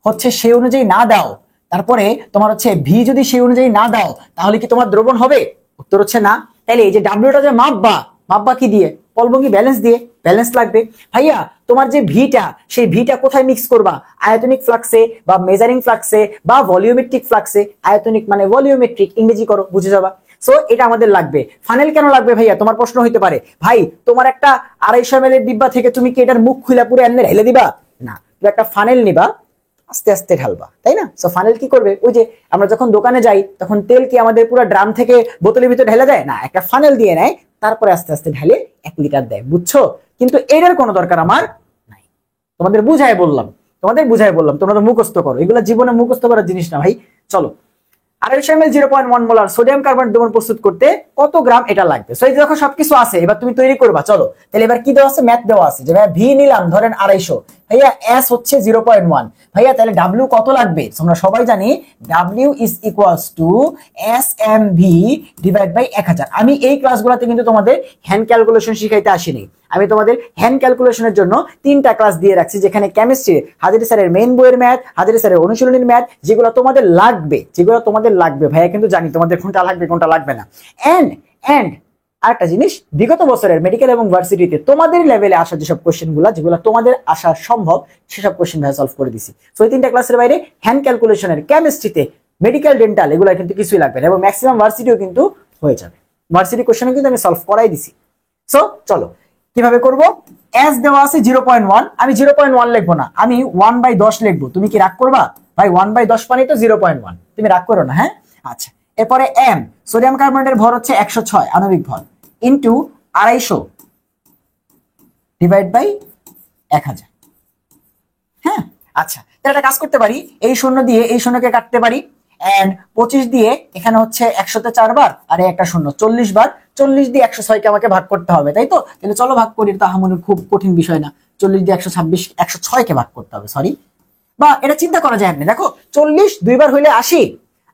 হচ্ছে সেই অনুযায়ী না দাও, তারপরে তোমার হচ্ছে V যদি সেই অনুযায়ী না দাও, তাহলে কি তোমার দ্রবণ হবে? উত্তর হচ্ছে না। তাহলে এই যে Wটা যে মাপবা কি দিয়ে? পলবঙ্গি ব্যালেন্স দিয়ে, ব্যালেন্স লাগবে। ভাইয়া তোমার যে ভিটা, সেই ভিটা কোথায় মিক্স করবা? আয়তনিক ফ্লাক্সে বা মেজারিং ফ্লাক্সে বা ভলিওমেট্রিক ফ্লাক্সে। আয়তনিক মানে ভলিওমেট্রিক, ইংরেজি করো, বুঝে যাবা। সো এটা আমাদের লাগবে। ফানেল কেন লাগবে ভাইয়া? তোমার প্রশ্ন হইতে পারে, ভাই তোমার একটা 250 ml এর ডিব্বা থেকে তুমি কি এটার মুখ খুলে পুরো এমনি ঢেলে দিবা? না, তুমি একটা ফানেল নিবা, আস্তে আস্তে ঢালবা, তাই না? সো ফানেল কি করবে? ওই যে আমরা যখন দোকানে যাই তখন তেল কি আমাদের পুরো ড্রাম থেকে বোতলের ভিতরে ঢেলে দেয় না, একটা ফানেল দিয়ে নেয়, তারপরে আস্তে আস্তে ঢালে 1 লিটার দেয়, বুঝছো? কিন্তু এটার কোনো দরকার আমার নাই। তোমাদের বুঝাই বললাম, তোমরা তো মুখস্থ করো, এগুলো জীবনে মুখস্থ করার জিনিস না ভাই। চলো, 250 ml 0.1 মোলার সোডিয়াম কার্বনেট দ্রবণ প্রস্তুত করতে কত গ্রাম এটা লাগবে? সো এই দেখো সবকিছু আছে, এবার তুমি তৈরি করবা। চলো তাহলে এবার কি দেওয়া আছে? ম্যাথ দেওয়া আছে যে ভাইয়া ভি নিলাম ধরেন 250, ভাইয়া এস হচ্ছে 0.1, ভাইয়া তাহলে ডাব্লিউ কত লাগবে? আমরা সবাই জানি W is equals to S M V divide by 1000। আমি এই ক্লাসগুলোতে কিন্তু তোমাদের হ্যান্ড ক্যালকুলেশন শিখাইতে আসিনি, আমি তোমাদের হ্যান্ড ক্যালকুলেশনের জন্য 3টা ক্লাস দিয়ে রাখছি, যেখানে কেমিস্ট্রি হাজারি স্যারের মেইন বইয়ের ম্যাথ, হাজারি স্যারের অনুশীলনীর ম্যাথ, যেগুলো তোমাদের লাগবে ভাইয়া, কিন্তু জানি তোমাদের কোনটা লাগবে কোনটা লাগবে না। এন্ড আরেকটা জিনিস, বিগত বছরের মেডিকেল এবং ভার্সিটিতে তোমাদের লেভেলে আসা যেসব কোশ্চেনগুলো, যেগুলো তোমাদের আসা সম্ভব, সেসব কোশ্চেন ভাইয়া সলভ করে দিছি। সো এই 3টা ক্লাসের বাইরে হ্যান্ড ক্যালকুলেশনের কেমিস্ট্রিতে, মেডিকেল, ডেন্টাল, এগুলো কিন্তু কিছুই লাগবে না, এবং ম্যাক্সিমাম ভার্সিটিও কিন্তু হয়ে যাবে। ভার্সিটি কোশ্চেনও কিন্তু আমি সলভ করাই দিছি। সো চলো কিভাবে করব? এস দেওয়া আছে 0.1, আমি 0.1 লিখবো না, আমি 1/10 লিখবো। তুমি কি রাগ করবা? ভাই 1/10 মানে তো 0.1, তুমি রাগ করো না, হ্যাঁ? আচ্ছা, এরপরে এম, সোডিয়াম কার্বনেটের ভর হচ্ছে 106 আণবিক ভর, ইন্টু 250 ডিভাইড বাই 1000। হ্যাঁ, আচ্ছা, তাহলে একটা কাজ করতে পারি, এই শূন্য দিয়ে এই শূন্যকে কাটতে পারি, এন্ড 25 দিয়ে এখানে হচ্ছে 100তে 4 বার, আর একটা শূন্য 40 বার, 40 দিয়ে 106 কে আমাকে ভাগ করতে হবে, তাই তো? তাহলে চলো ভাগ করি, এটা মনে খুব কঠিন বিষয় না। 40 দিয়ে 106 কে ভাগ করতে হবে, সরি, বা এটা চিন্তা করা যায় এমনি, দেখো 40 দুইবার হইলে 80,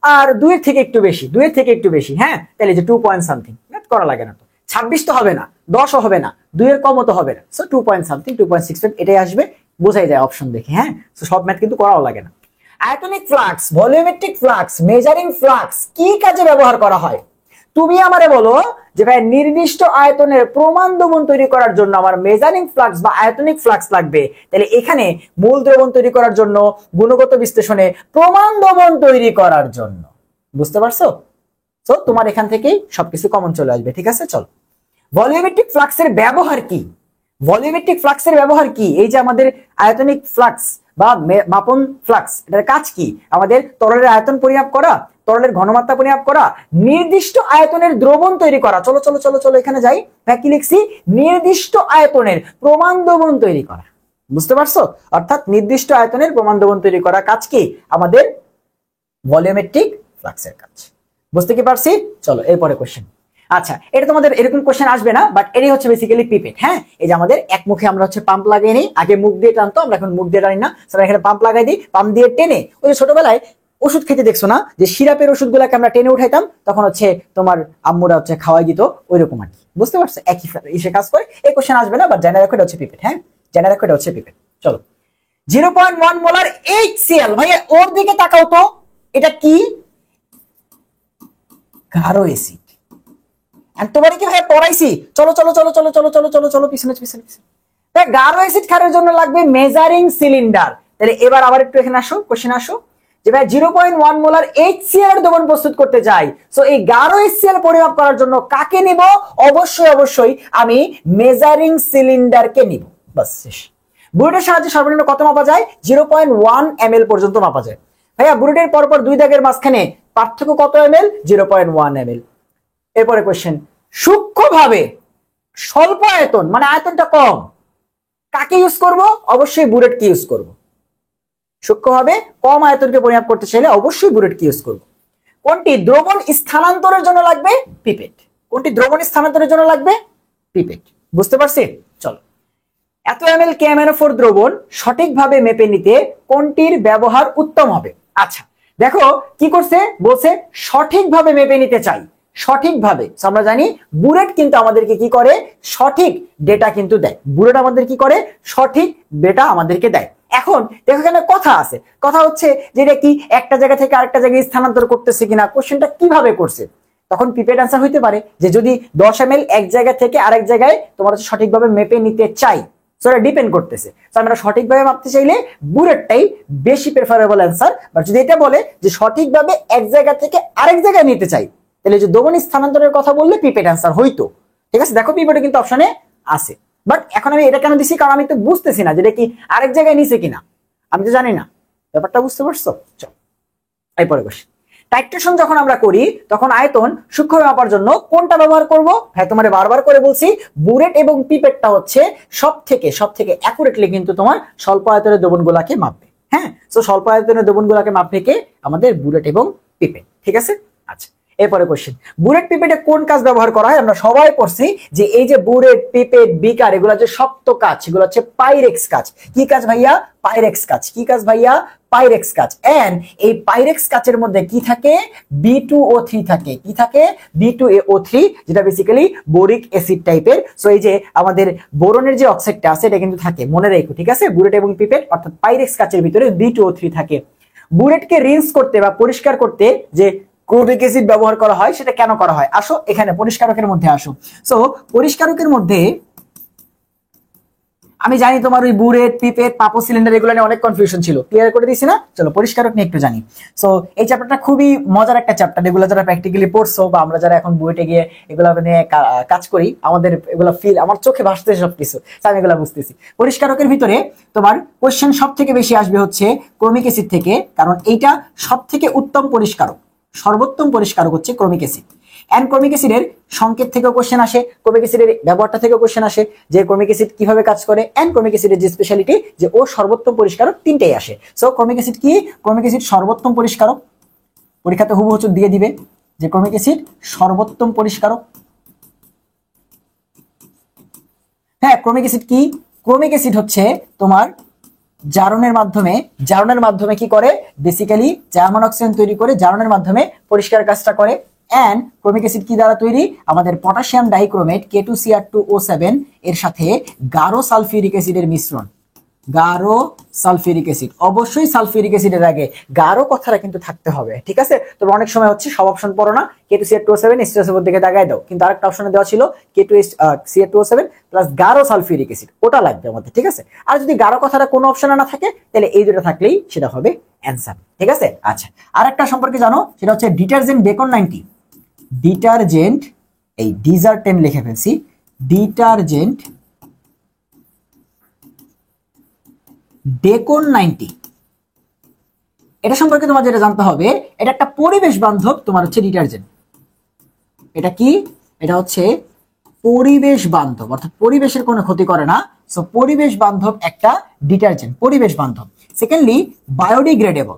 আর 2 এর থেকে একটু বেশি, হ্যাঁ, তাহলে যে 2 পয়েন্ট সামথিং, ম্যাথ করা লাগে না তো। 26 তো হবে না, 10 ও হবে না, 2 এর কমও তো হবে না, সো 2 পয়েন্ট সামথিং, 2.65 এটাই আসবে, বোঝাই যায় অপশন দেখে। হ্যাঁ, সো সব ম্যাথ কিন্তু করাও লাগে না। আয়তনিক flux, volumetric flux, measuring flux কি কাজে ব্যবহার করা হয়? তুমি আমারে বলো যে ভাই নির্দিষ্ট আয়তনের প্রমাণ দ্রবণ তৈরি করার জন্য আমার মেজারিং ফ্লাক্স বা আয়তনিক ফ্লাক্স লাগবে, তাহলে এখানে মূল দ্রবণ তৈরি করার জন্য, গুণগত বিশ্লেষণে প্রমাণ দ্রবণ তৈরি করার জন্য, বুঝতে পারছো? তো তোমার এখান থেকেই সবকিছু কমন চলে আসবে, ঠিক আছে? চলো, ভলিওমেট্রিক ফ্লাক্সের ব্যবহার কি? ভলিউমেট্রিক ফ্লাক্সের ব্যবহার কি? এই যে আমাদের আয়তনিক ফ্লাক্স বা মাপন ফ্লাক্স, এটার কাজ কি? আমাদের তরলের আয়তন পরিমাপ করা, তরলের ঘনমাত্রা পরিমাপ করা, নির্দিষ্ট আয়তনের দ্রবণ তৈরি করা। চলো চলো চলো চলো এখানে যাই। কি লিখছি? নির্দিষ্ট আয়তনের প্রমাণ দ্রবণ তৈরি করা। বুঝতে পারছো? অর্থাৎ নির্দিষ্ট আয়তনের প্রমাণ দ্রবণ তৈরি করা কাজ কি? আমাদের ভলিউমেট্রিক ফ্লাক্সের কাজ। বুঝতে কি পারছি? চলো এরপরে কোশ্চেন। আচ্ছা, এটা তোমাদের এরকম কোশ্চেন আসবে না, বাট এটাই হচ্ছে বেসিক্যালি পিপেট। হ্যাঁ, এই যে আমাদের এক মুখে আমরা হচ্ছে পাম্প লাগিয়ে নিই, আগে মুখ দিয়ে টানতো, আমরা এখন মুখ দিয়ে টানি না, আমরা এখানে পাম্প লাগাই দিই, পাম্প দিয়ে টেনে, ওই যে ছোটবেলায় ওষুধ খেতে দেখছো না, যে সিরাপের ওষুধগুলোকে আমরা টেনে উঠাইতাম, তখন হচ্ছে তোমার আম্মুরা হচ্ছে খাওয়াই দিত, ওই রকম আর কি। বুঝতে পারছো? একই ইসে কাজ করে। এই কোশ্চেন আসবে না, বাট জেনে রাখো এটা হচ্ছে পিপেট। হ্যাঁ, জেনে রাখো এটা হচ্ছে পিপেট। চলো, 0.1 মোলার HCl। ভাইয়া ওর দিকে তাকাও তো, এটা কি? গাঢ় অ্যাসিড। তোমার কি ভাই পড়াইছি? চলো চলো চলো চলো চলো চলো চলো চলো পিছনে পিছনে পিছনে। গাঢ় অ্যাসিড ক্ষারের জন্য লাগবে মেজারিং সিলিন্ডার। তাহলে এবার আবার একটু এখানে আসো, কোশ্চেন আসো, যে ভাই 0.1 মোলার HCl এর দ্রবণ প্রস্তুত করতে চাই, সো এই গাঢ় HCl পরিমাপ করার জন্য কাকে নিব? অবশ্যই অবশ্যই আমি মেজারিং সিলিন্ডারকে নিব। বাস শেষ। বুলেটের সাহায্যে সর্বনিম্ন কত মাপা যায়? 0.1 ml পর্যন্ত মাপা যায়। ভাইয়া বুলেটের পরপর দুই দাগের মাঝখানে পার্থক্য কত ml? 0.1 ml। এরপরে কোশ্চেন, সূক্ষ্মভাবে স্বল্প আয়তন মানে আয়তনটা কম, কাকে ইউজ করব? অবশ্যই বুলেটকে ইউজ করব। সূক্ষ্মভাবে কম আয়তনকে পরিমাপ করতে চাইলে অবশ্যই বুলেটকে ইউজ করব। কোনটি দ্রবণ স্থানান্তরের জন্য লাগবে? পিপেট। কোনটি দ্রবণ স্থানান্তরের জন্য লাগবে? পিপেট। বুঝতে পারছি? চলো, এত ml KMnO4 দ্রবণ সঠিকভাবে মেপে নিতে কোনটির ব্যবহার উত্তম হবে? আচ্ছা দেখো কি করছে, বলছে সঠিকভাবে মেপে নিতে চাই। সঠিকভাবে আমরা জানি বুলেট কিন্তু আমাদেরকে কি করে? সঠিক ডেটা কিন্তু দেয়। বুলেট আমাদের কি করে? সঠিক ডেটা আমাদেরকে দেয়। এখন দেখো এখানে কথা আছে, কথা হচ্ছে যে এটা কি একটা জায়গা থেকে আরেকটা জায়গায় স্থানান্তর করতেছে কিনা, কোশ্চেনটা কিভাবে করছে, তখন পিপেট অ্যান্সার হইতে পারে যে যদি 10 ml এক জায়গা থেকে আরেক জায়গায় তোমার হচ্ছে সঠিকভাবে মেপে নিতে চাই, সেটা ডিপেন্ড করতেছে। আমরা সঠিকভাবে মাপতে চাইলে বুলেটটাই বেশি প্রেফারেবল অ্যান্সার। বাট যদি এটা বলে যে সঠিকভাবে এক জায়গা থেকে আরেক জায়গায় নিতে চাই, তাহলে যে দ্রবণ স্থানান্তরের কথা বললে পিপেট অ্যান্সার হইতো। ঠিক আছে, দেখো পিপেটে কিন্তু অপশনে আছে। বাট এখন আমি এটা কেন দিছি? কারণ আমি তো বুঝতেছি না যেটা কি আরেক জায়গায় নিছে কিনা, আমি তো জানি না। ব্যাপারটা বুঝতে পারছো? চল এরপরে বসে। টাইট্রেশন যখন আমরা করি তখন আয়তন সূক্ষ্ম মাপার জন্য কোনটা ব্যবহার করব? হ্যাঁ, তোমারে বারবার করে বলছি বুলেট এবং পিপেটটা হচ্ছে সব থেকে অ্যাকুরেটলি কিন্তু তোমার স্বল্প আয়তনের দ্রবণগুলোকে মাপবে। হ্যাঁ, তো স্বল্প আয়তনের দ্রবণগুলোকে মাপবে কে? আমাদের বুলেট এবং পিপেট। ঠিক আছে, আচ্ছা এরপরে কোশ্চেন, বুলেট পিপেটে কোন কাজ ব্যবহার করা হয়? আমরা সবাই পড়ছি যে এই যে বুলেট পিপেট বিকার এগুলো যে শক্ত কাজ, সেগুলো হচ্ছে পাইরেক্স কাজ। কি কাজ ভাইয়া? পাইরেক্স কাজ। কি কাজ ভাইয়া? পাইরেক্স কাজ। এন্ড এই পাইরেক্স কাচের মধ্যে কি থাকে? B2O3 থাকে। কি থাকে? B2O3, যেটা বেসিক্যালি বোরিক অ্যাসিড টাইপের। সো এই যে আমাদের বোরনের যে অক্সাইডটা আছে এটা কিন্তু থাকে, মনে রাখো। ঠিক আছে, বুলেট এবং পিপেট অর্থাৎ পাইরেক্স কাচের ভিতরে B2O3 থাকে। বুলেটকে রিন্স করতে বা পরিষ্কার করতে যে ক্লোরিক অ্যাসিড ব্যবহার করা হয়, সেটা কেন করা হয়? আসো এখানে পরিষ্কারকের মধ্যে আসো। সো পরিষ্কারকের মধ্যে আমি জানি তোমার ওই বুলেট পিপেট পাপো সিলিন্ডার এগুলো নিয়ে অনেক কনফিউশন ছিল, ক্লিয়ার করে দিছি না? চলো পরিষ্কারক নিয়ে একটু জানি। সো এই চ্যাপ্টারটা খুবই মজার একটা চ্যাপ্টার, এগুলো যারা প্র্যাকটিক্যালি পড়ছো বা আমরা যারা এখন বুয়েটে গিয়ে এগুলো নিয়ে কাজ করি, আমাদের এগুলো ফিল আমার চোখে ভাসতেছে সবকিছু, আমি এগুলো বুঝতেছি। পরিষ্কারকের ভিতরে তোমার কোশ্চেন সব থেকে বেশি আসবে হচ্ছে ক্রোমিক অ্যাসিড থেকে, কারণ এইটা সব থেকে উত্তম পরিষ্কারক, সর্বোত্তম পরিষ্কারক হচ্ছে ক্রোমিক অ্যাসিড। এন্ড ক্রোমিক অ্যাসিডের সংকেত থেকেও কোশ্চেন আসে, ক্রোমিক অ্যাসিডের ব্যবহারটা থেকেও কোশ্চেন আসে যে ক্রোমিক অ্যাসিড কিভাবে কাজ করে। এন্ড ক্রোমিক অ্যাসিডের যে স্পেশালিটি যে ও সর্বোত্তম পরিষ্কারক, তিনটেই আসে। সো ক্রোমিক অ্যাসিড কি? ক্রোমিক অ্যাসিড সর্বোত্তম পরিষ্কারক। পরীক্ষাতে হুবহু দিয়ে দিবে যে ক্রোমিক অ্যাসিড সর্বোত্তম পরিষ্কারক। হ্যাঁ, ক্রোমিক অ্যাসিড কি? ক্রোমিক অ্যাসিড হচ্ছে তোমার জারণের মাধ্যমে কি করে? বেসিক্যালি জার্মান অক্সিজেন তৈরি করে জারণের মাধ্যমে পরিষ্কার কাজটা করে। এন্ড ক্রোমিক অ্যাসিড কি দ্বারা তৈরি? আমাদের পটাশিয়াম ডাইক্রোমেট K2Cr2O7 এর সাথে গাঢ় সালফিউরিক অ্যাসিডের মিশ্রণ। গাঢ় সালফিউরিক অ্যাসিড, অবশ্যই সালফিউরিক অ্যাসিডের আগে গাঢ় কথাটা কিন্তু থাকতে হবে। ঠিক আছে, তবে অনেক সময় হচ্ছে সব অপশন পড়ো না, K2Cr2O7 H2SO4 দিকে দাগায় দাও, কিন্তু আরেকটা অপশনে দেওয়া ছিল K2Cr2O7 প্লাস গাঢ় সালফিউরিক অ্যাসিড, ওটা লাগবে আমাদের। ঠিক আছে, আর যদি গাঢ় কথাটা কোনো অপশনে না থাকে তাহলে এই দুটো থাকলেই সেটা হবে অ্যান্সার। ঠিক আছে, আচ্ছা আরেকটা সম্পর্কে জানো, সেটা হচ্ছে ডিটারজেন্ট বেকন 90। ডিটারজেন্ট, এই ডিজার্টেন্ট লিখে ফেলছি, ডিটারজেন্ট ডেকন 90, এটা সম্পর্কে তোমার যেটা জানতে হবে, এটা একটা পরিবেশ বান্ধব তোমার হচ্ছে ডিটারজেন্ট। এটা কি? এটা হচ্ছে পরিবেশ বান্ধব, অর্থাৎ পরিবেশের কোনো ক্ষতি করে না। সো পরিবেশ বান্ধব একটা ডিটারজেন্ট, পরিবেশ বান্ধব। Secondly biodegradable,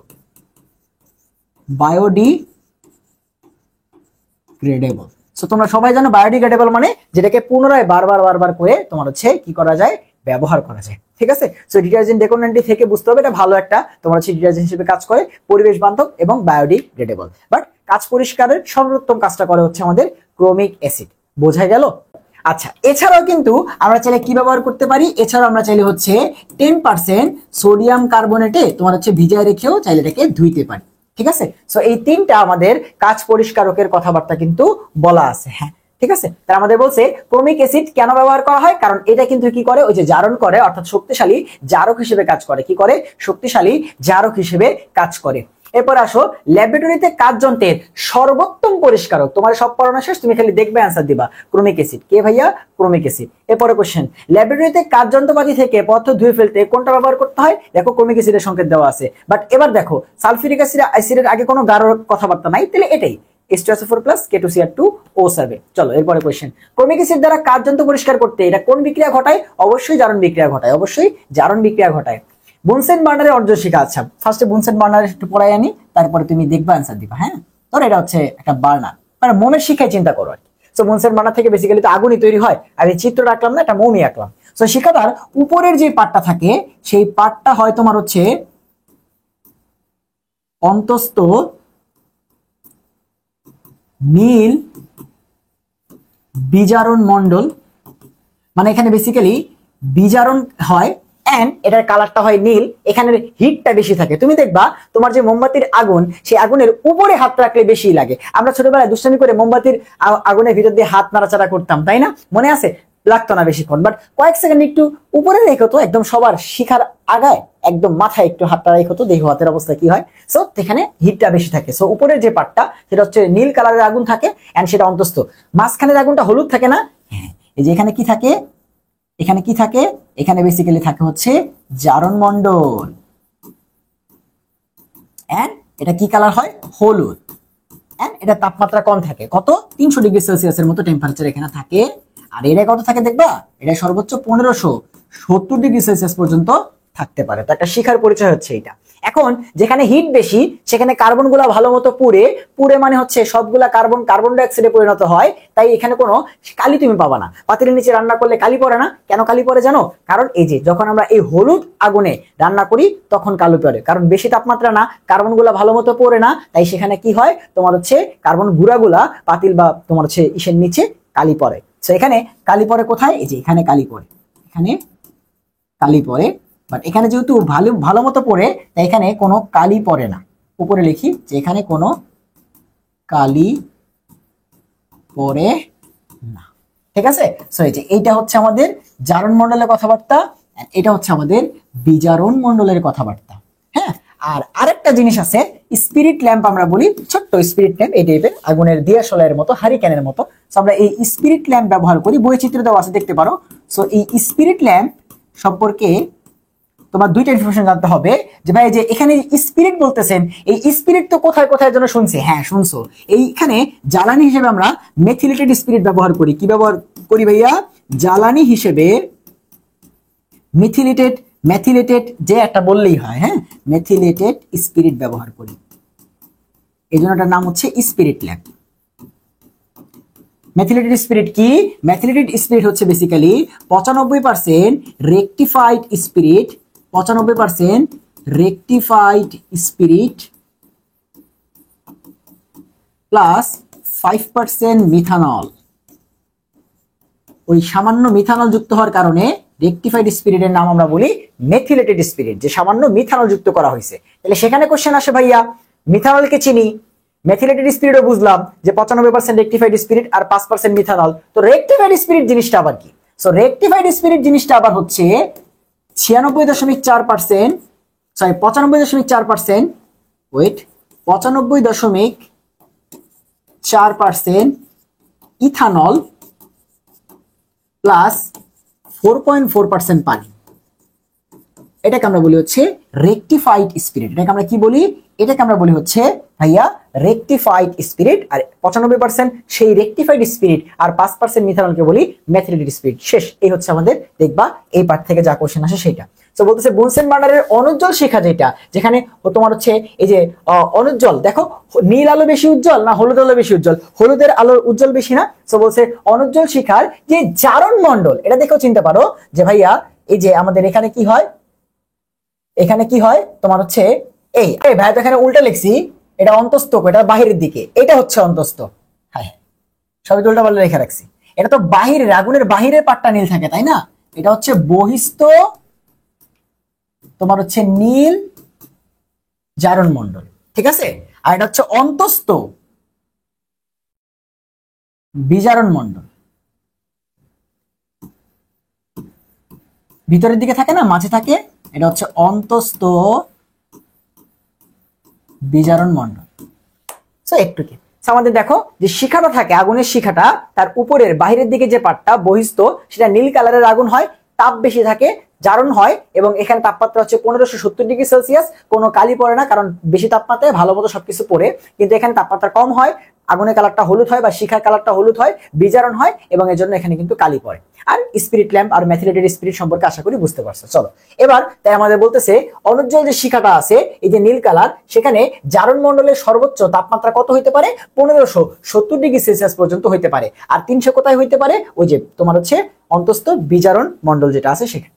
biodegradable. সো তোমরা সবাই জানো বায়োডিগ্রেডেবল মানে যেটাকে পুনরায় বারবার করে তোমার হচ্ছে কি করা যায়, ব্যবহার করা যায়। ঠিক আছে, সো ডিটারজেন্ট ডেকন 90 থেকে বুঝতে হবে এটা ভালো একটা তোমার হচ্ছে ডিটারজেন্ট হিসেবে কাজ করে, পরিবেশ বান্ধব এবং বায়োডিগ্রেডেবল। বাট কাঁচ পরিষ্কারের সর্বোত্তম কাজটা করে হচ্ছে আমাদের ক্রোমিক অ্যাসিড। বোঝা গেল? আচ্ছা, এছাড়াও কিন্তু আমরা চাইলে কি ব্যবহার করতে পারি, এছাড়াও আমরা চাইলে হচ্ছে 10% সোডিয়াম কার্বনেটে তোমার হচ্ছে ভিজায় রেখেও চাইলে এটাকে ধুইতে পারি। ঠিক আছে, সো এই তিনটা আমাদের কাঁচ পরিষ্কারকের কথাবার্তা কিন্তু বলা আছে। হ্যাঁ, ঠিক আছে, তার আমাদের বলছে ক্রোমিক অ্যাসিড কেন ব্যবহার করা হয়, কারণ এটা কিন্তু কি করে, ওই যে জারণ করে, অর্থাৎ শক্তিশালী জারক হিসেবে কাজ করে। কি করে? শক্তিশালী জারক হিসেবে কাজ করে। এরপর আসো, ল্যাবরেটরিতে কাজ যন্ত্রের সর্বোত্তম পরিষ্কারক। তোমার সব পড়ানো শেষ, তুমি খালি দেখবে অ্যান্সার দিবা ক্রোমিক অ্যাসিড। কে ভাইয়া? Chromic acid. এরপরে কোশ্চেন, ল্যাবরেটরিতে কাজ যন্ত্রপাতি থেকে পদার্থ ধুয়ে ফেলতে কোনটা ব্যবহার করতে হয়? দেখো ক্রোমিক অ্যাসিডের সংকেত দেওয়া আছে। বাট এবার দেখো সালফিউরিক অ্যাসিডের আগে কোনো গাঢ় কথাবার্তা নাই, তাহলে এটাই H2SO4 K2Cr2O7। চলো এরপরে কোশ্চেন, ক্রোমিক অ্যাসিড দ্বারা কাজ যন্ত্র পরিষ্কার করতে এটা কোন বিক্রিয়া ঘটায়? অবশ্যই জারণ বিক্রিয়া ঘটায়, অবশ্যই জারণ বিক্রিয়া ঘটায়। বুনসেন বার্নারের অর্জ শিখা। আচ্ছা, ফার্স্টে বুনসেন বার্নার একটু পড়াই আনি, তারপরে তুমি দেখবা অ্যান্সার দিবা। হ্যাঁ, ধর এটা হচ্ছে একটা বার্নার, মানে মোমের শিখায় চিন্তা করো আর কি। সো বুনসেন বার্নার থেকে বেসিক্যালি তো আগুনই তৈরি হয়। আর এই চিত্র রাখলাম না, একটা মোমই আঁকলাম। সো শিখাটার উপরের যে পার্টটা থাকে সেই পার্টটা হয় তোমার হচ্ছে অন্তস্থ নীল বিজারণ মণ্ডল, মানে এখানে বেসিক্যালি বিজারণ হয় এন্ড এটার কালারটা হয় নীল, এখানের হিটটা বেশি থাকে। তুমি দেখবা তোমার যে মোমবাতির আগুন, সেই আগুনের উপরে হাত রাখলে বেশি লাগে। আমরা ছোটবেলায় দুষ্টামি করে মোমবাতির আগুনের ভিতর দিয়ে হাত নাড়াচাড়া করতাম, তাই না? মনে আছে? লাগতো না বেশিক্ষণ, বাট কয়েক সেকেন্ড একটু উপরে রেখো তো, একদম সবার শিখার আগায় একদম মাথায় একটু হাতটা রেখো তো, দেখো হাতের অবস্থা কি হয়। সো এখানে হিটটা বেশি থাকে। সো উপরের যে পার্টটা সেটা হচ্ছে নীল কালারের আগুন থাকে এন্ড সেটা অন্তস্থ। মাঝখানের আগুনটা হলুদ থাকে না? হ্যাঁ, এই যে এখানে কি থাকে, এখানে কি থাকে, এখানে বেসিক্যালি থাকে হচ্ছে জারণ মণ্ডল। এন্ড এটা কি কালার হয়? হলুদ। এন্ড এটা তাপমাত্রা কম থাকে, কত? 300 ডিগ্রি সেলসিয়াসের মতো টেম্পারেচার এখানে থাকে। আর এটা কত থাকে দেখবা, এটা সর্বোচ্চ 1570 ডিগ্রি সেলসিয়াস পর্যন্ত থাকতে পারে। তো একটা শিখার পরিচয় হচ্ছে এটা। এখন যেখানে হিট বেশি সেখানে কার্বন গুলা ভালো মতো পুড়ে মানে হচ্ছে সবগুলা কার্বন কার্বন ডাই অক্সাইডে পরিণত হয়। তাই এখানে কোনো কালি তুমি পাবা না। পাতিলের নিচে রান্না করলে কালি পড়ে না। কেন কালি পড়ে জানো? কারণ এই যে যখন আমরা এই হলুদ আগুনে রান্না করি তখন কালো পড়ে, কারণ বেশি তাপমাত্রা না, কার্বন গুলা ভালো মতো পড়ে না। তাই সেখানে কি হয়, তোমার হচ্ছে কার্বন গুঁড়াগুলা পাতিল বা তোমার হচ্ছে ইসের নিচে কালি পড়ে। তো এখানে কালি পড়ে কোথায়? এই যে এখানে কালি পড়ে, এখানে কালি পড়ে। বাট এখানে যেহেতু ভালো মতো পড়ে তাই এখানে কোনো কালি পড়ে না। উপরে লিখি যে এখানে কোনো কালি পড়ে না। ঠিক আছে, সো এই যে এইটা হচ্ছে আমাদের জারণ মণ্ডলের কথাবার্তা, এটা হচ্ছে আমাদের বিজারণ মণ্ডলের কথাবার্তা। হ্যাঁ, আর আরেকটা জিনিস আছে, স্পিরিট ল্যাম্প আমরা বলি, ছোট্ট স্পিরিট ল্যাম্প, এই টাইপের আগুনের দিয়াশলাইয়ের মতো, হারিকেনের মতো। সো আমরা এই স্পিরিট ল্যাম্প ব্যবহার করি, বৈচিত্র্য দেওয়া আছে দেখতে পারো। সো এই স্পিরিট ল্যাম্প সম্পর্কে তোমার দুইটা ইনফরমেশন জানতে হবে। যে ভাই যে এখানে স্পিরিট বলতেছেন, এই স্পিরিট তো কোথায় কোথায় যেন শুনছি। হ্যাঁ, শুনছো, এইখানে জ্বালানি হিসেবে আমরা মেথিলেটেড স্পিরিট ব্যবহার করি। কি ব্যবহার করি ভাইয়া? জ্বালানি হিসেবে মেথিলেটেড যে একটা বললেই হয়, হ্যাঁ, মেথিলেটেড স্পিরিট ব্যবহার করি। এই জন্য এটার নাম হচ্ছে স্পিরিট ল্যাম্প। মেথিলেটেড স্পিরিট কি? মেথিলেটেড স্পিরিট হচ্ছে basically 95% rectified spirit, 95% rectified spirit plus 5% methanol. ওই সামান্য মিথানল যুক্ত হওয়ার কারণে রেকটিফাইড স্পিরিটের নাম আমরা বলি মেথিলেটেড স্পিরিট, যে সামান্য মিথানল যুক্ত করা হয়েছে। তাহলে সেখানে কোশ্চেন আসে ভাইয়া, মিথানলকে চিনি, মেথিলেটেড স্পিরিটও বুঝলাম যে 95% রেকটিফাইড স্পিরিট আর 5% মিথানল। তো রেকটিফাইড স্পিরিট জিনিসটা আবার কি? সো রেকটিফাইড স্পিরিট জিনিসটা আবার হচ্ছে 96.4%, সরি 95.4%, ওয়েট, 95.4% ইথানল প্লাস 4.4% পানি। এটাকে আমরা বলি হচ্ছে রেকটিফাইড স্পিরিট। এটাকে আমরা কি বলি? এটাকে আমরা বলি হচ্ছে ভাইয়া রেকটিফাইড স্পিরিট। আর 95% সেই রেকটিফাইড স্পিরিট, আর 5% মিথানলকে বলি মেথিলেটেড স্পিরিট। শেষ। এই হচ্ছে আমাদের, দেখবা এই পার্ট থেকে যা কোশ্চেন আসে সেটা। তো বলতেছে বুনসেন বার্নারের অনুজ্জ্বল শিখা যেটা, যেখানে তোমার হচ্ছে এই যে অনুজ্জ্বল, দেখো নীল আলো বেশি উজ্জ্বল না হলুদ আলো বেশি উজ্জ্বল? হলুদের আলোর উজ্জ্বল বেশি না? তো বলছে অনুজ্জ্বল শিখার যে জারণ মণ্ডল, এটা দেখেও চিনতে পারো যে ভাইয়া এই যে আমাদের এখানে কি হয়, এখানে কি হয় তোমার হচ্ছে এই ভাই তো এখানে উল্টা লিখছি, এটা অন্তস্তক, এটা বাহিরের দিকে, এটা হচ্ছে অন্তস্থ। হ্যাঁ সবই উল্টা পাল্টা লেখা রাখছি। এটা তো বাহিরের, আগুনের বাহিরের পাটটা নীল থাকে তাই না? এটা হচ্ছে বহিস্থ তোমার হচ্ছে নীল জারণ মণ্ডল, ঠিক আছে? আর এটা হচ্ছে অন্তস্থ বিজারণ মণ্ডল। ভিতরের দিকে থাকে না, মাঝে থাকে, এটা হচ্ছে অন্তস্থ বিজারণ মণ্ডল। একটু কি আমাদের দেখো যে শিখাটা থাকে, আগুনের শিখাটা, তার উপরের বাহিরের দিকে যে পাটটা বহিস্থ, সেটা নীল কালারের আগুন হয়, তাপ বেশি থাকে, জারণ হয়, এবং এখানে তাপমাত্রা হচ্ছে 1570°C। কোনো কালি পড়ে না, কারণ বেশি তাপমাত্রায় ভালো মতো সবকিছু পড়ে, কিন্তু এখানে তাপমাত্রা কম হয়, আগুনের কালারটা হলুদ হয় বা শিখার কালারটা হলুদ হয়, বিজারণ হয়, এবং এর জন্য এখানে কিন্তু কালি পড়ে। আর স্পিরিট ল্যাম্প আর মেথিলেটেড স্পিরিট সম্পর্কে আশা করি বুঝতে পারছো। চলো এবার তাই আমাদের বলতেছে অনুজ্জ্বল যে শিখাটা আছে, এই যে নীল কালার, সেখানে জারণ মণ্ডলের সর্বোচ্চ তাপমাত্রা কত হইতে পারে? 1570°C পর্যন্ত হইতে পারে। আর 300 কোথায় হইতে পারে? ওই যে তোমার হচ্ছে অন্তস্থ বিজারণ মণ্ডল যেটা আছে সেখানে।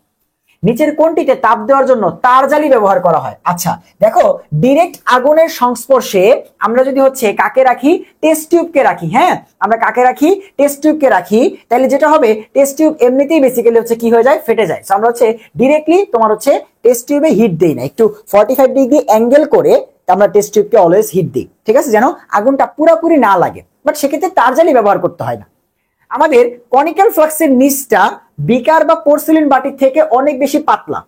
নিচের কোনটিতে তাপ দেওয়ার জন্য তার জালি ব্যবহার করা হয়? আচ্ছা দেখো, ডিরেক্ট আগুনের সংস্পর্শে আমরা যদি হচ্ছে কাকে রাখি? টেস্ট টিউবকে রাখি। হ্যাঁ আমরা কাকে রাখি? টেস্ট টিউবকে রাখি। তাহলে যেটা হবে, টেস্ট টিউব এমনিতেই বেসিক্যালি হচ্ছে কি হয়ে যায়? ফেটে যায়। আমরা হচ্ছে ডিরেক্টলি তোমার হচ্ছে টেস্ট টিউবে হিট দেই না, একটু 45° অ্যাঙ্গেল করে আমরা টেস্ট টিউবকে অলওয়েজ হিট দিই, ঠিক আছে, যেন আগুনটা পুরোপুরি না লাগে। বাট সেক্ষেত্রে তার জালি ব্যবহার করতে হয় না। আমাদের কনিক্যাল ফ্লাক্সের নিচটা বিকার বা পোর্সেলিন বাটির থেকে অনেক বেশি পাতলা,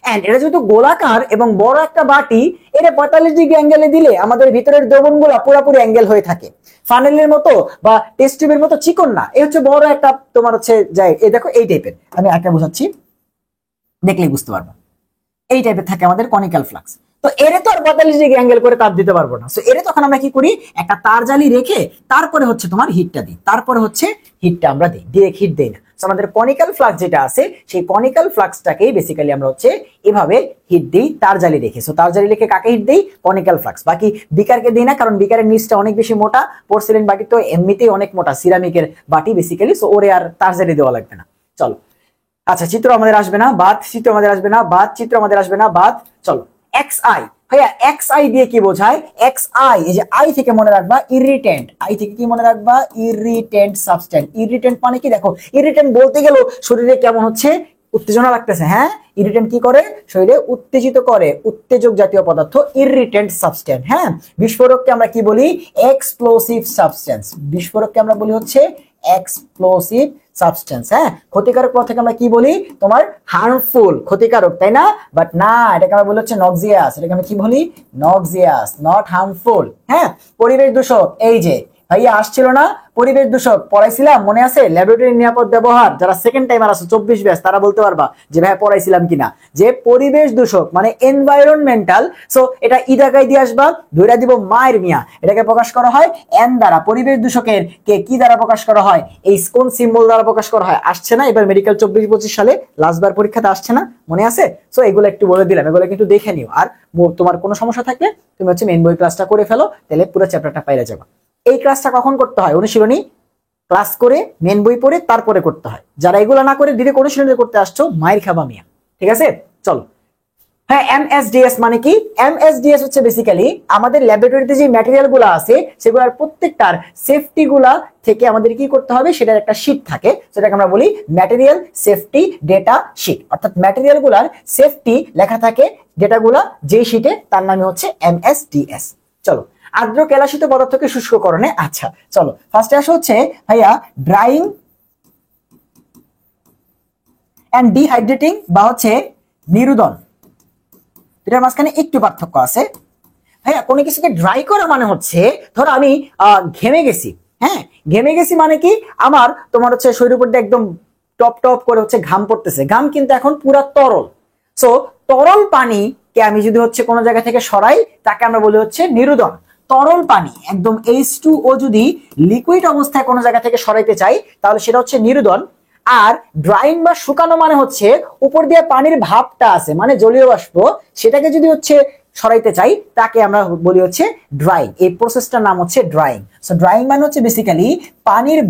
এন্ড এটা যেহেতু গোলাকার এবং বড় একটা বাটি, এটা 45° অ্যাঙ্গেলে দিলে আমাদের ভিতরের দ্রবণগুলো পুরোপুরি অ্যাঙ্গেল হয়ে থাকে। ফানেলের মতো বা টেস্ট টিউবের মতো চিকন না, এই হচ্ছে বড় একটা তোমার হচ্ছে যায়। এই দেখো এই টাইপের, আমি একটা বোঝাচ্ছি, দেখলেই বুঝতে পারবো। এই টাইপের থাকে আমাদের কনিক্যাল ফ্লাক্স। তো এরে তো আর 45° অ্যাঙ্গেল করে তাপ দিতে পারবো না। সো এরে তখন আমরা কি করি? একটা তার জালি রেখে তারপরে হচ্ছে তোমার হিটটা দিই, তারপরে হচ্ছে হিটটা আমরা দিই, ডিরেক্ট হিট দেই না। সো আমাদের কনিক্যাল ফ্লাক্স যেটা আছে, সেই কনিক্যাল ফ্লাক্সটাকেই বেসিক্যালি আমরা হচ্ছে এভাবে হিট দিই তার জালি রেখে। সো তার জালি রেখে কাকে হিট দেই? Conical flask. বাকি বিকারকে দিই না, কারণ বিকারের নিচটা অনেক বেশি মোটা, পোর্সেলিন বাটি তো এমনিতেই অনেক মোটা, সিরামিকের বাটি বেসিক্যালি, সো ওরে আর তার জালি দেওয়া লাগবে না। চলো আচ্ছা, চিত্র আমাদের আসবে না, বাদ। চিত্র আমাদের আসবে না, বাদ। চিত্র আমাদের আসবে না, বাদ। চলো এক্স আই। ভাইয়া এক্স আই দিয়ে কি বোঝায়? এক্স আই, এই যে আই থেকে মনে রাখবা ইরিটেন্ট। আই থেকে কি মনে রাখবা? Irritant substance. ইরিটেন্ট মানে কি? দেখো ইরিটেন্ট বলতে গেলেও শরীরে কেমন হচ্ছে? উত্তেজনা লাগতেছে। হ্যাঁ ইরিটেন্ট কি করে? শরীরে উত্তেজিত করে, উত্তেজক জাতীয় পদার্থ ইরিটেন্ট সাবস্টেন্স। হ্যাঁ বিস্ফোরককে আমরা কি বলি? Explosive substance. বিস্ফোরককে আমরা বলি হচ্ছে এক্সপ্লোসিভ সাবস্টেন্স। হ্যাঁ ক্ষতিকারক পদার্থকে আমরা কি বলি? তোমার হার্মফুল, ক্ষতিকারক, তাই না? বাট না, এটাকে আমরা বলি হচ্ছে নক্সিয়াস। এটাকে আমরা কি বলি? Noxious, not harmful. হ্যাঁ পরিবেশ দূষক, এই যে ভাইয়া আসছিল না পরিবেশ দূষক, পড়াইছিলাম মনে আছে? ল্যাবরেটরি নিরাপদ ব্যবহার, যারা সেকেন্ড টাইমার আছে 24 ব্যাচ, তারা বলতে পারবা যে ভাইয়া পড়াইছিলাম কিনা, যে পরিবেশ দূষক মানে এনভায়রনমেন্টাল। সো এটা ই জায়গায় দিয়ে আসবা, ধরে দিব মায়ের মিয়া। এটাকে প্রকাশ করা হয় এন দ্বারা। পরিবেশ দূষকের কে কি দ্বারা প্রকাশ করা হয়? এই কোন সিম্বল দ্বারা প্রকাশ করা হয়? আসছে না এবার মেডিকেল 24-25 সালে লাস্টবার পরীক্ষাতে আসছে না, মনে আছে? সো এগুলো একটু বলে দিলাম, এগুলো কিন্তু দেখে নিও। আর তোমার কোনো সমস্যা থাকলে তুমি হচ্ছে মেইন বই ক্লাসটা করে ফেলো, তাহলে পুরো চ্যাপ্টারটা পাইরা যাবা। এই ক্লাসটা কখন করতে হয়? অনুশীলনী ক্লাস করে মেন বই পড়ে তারপরে করতে হয়। যারা এগুলো না করে ডিরেক্ট অনুশীলনী করতে আসছো, মায়ের খাবা মিয়া, ঠিক আছে? চলো হ্যাঁ এমএসডিএস মানে কি? এমএসডিএস হচ্ছে বেসিক্যালি আমাদের ল্যাবরেটরিতে যে ম্যাটেরিয়াল গুলো আছে সেগুলোর প্রত্যেকটার সেফটি গুলা থেকে আমাদের কি করতে হবে? সেটার একটা শীট থাকে, সেটাকে আমরা বলি ম্যাটেরিয়াল সেফটি ডেটা শীট। অর্থাৎ ম্যাটেরিয়াল গুলার সেফটি লেখা থাকে ডেটাগুলা যে শীটে, তার নামে হচ্ছে এমএসডিএস। চলো আর্দ্র কেলাসিত পদার্থকে শুষ্ককরণে। আচ্ছা চলো ফার্স্টে আসা হচ্ছে ভাইয়া ড্রাইং এন্ড ডিহাইড্রেটিং বা হচ্ছে নিরুদন। এটার মাঝখানে একটু পার্থক্য আছে ভাইয়া। কোনো কিছুকে ড্রাই করা মানে হচ্ছে, ধরো আমি ঘেমে গেছি। হ্যাঁ ঘেমে গেছি মানে কি? আমার তোমার হচ্ছে শরীরের উপর দিয়ে একদম টপ টপ করে হচ্ছে ঘাম পড়তেছে। ঘাম কিন্তু এখন পুরা তরল, সো তরল পানিকে আমি যদি হচ্ছে কোনো জায়গা থেকে সরাই তাকে আমরা বলি হচ্ছে নিরুদন। তরল পানি একদম H2O যদি লিকুইড অবস্থায় কোনো জায়গা থেকে সরাইতে চাই তাহলে সেটা হচ্ছে নিরুদন। আর ড্রাইং বা শুকানো মানে হচ্ছে উপর দিয়ে পানির ভাবটা আছে মানে জলীয় বাষ্প, সেটাকে যদি হচ্ছে সরাইতে চাই তাকে আমরা বলি হচ্ছে ড্রাইং। এই প্রসেসটার নাম হচ্ছে ড্রাইং। সো ড্রাইং মানে হচ্ছে বেসিক্যালি পানির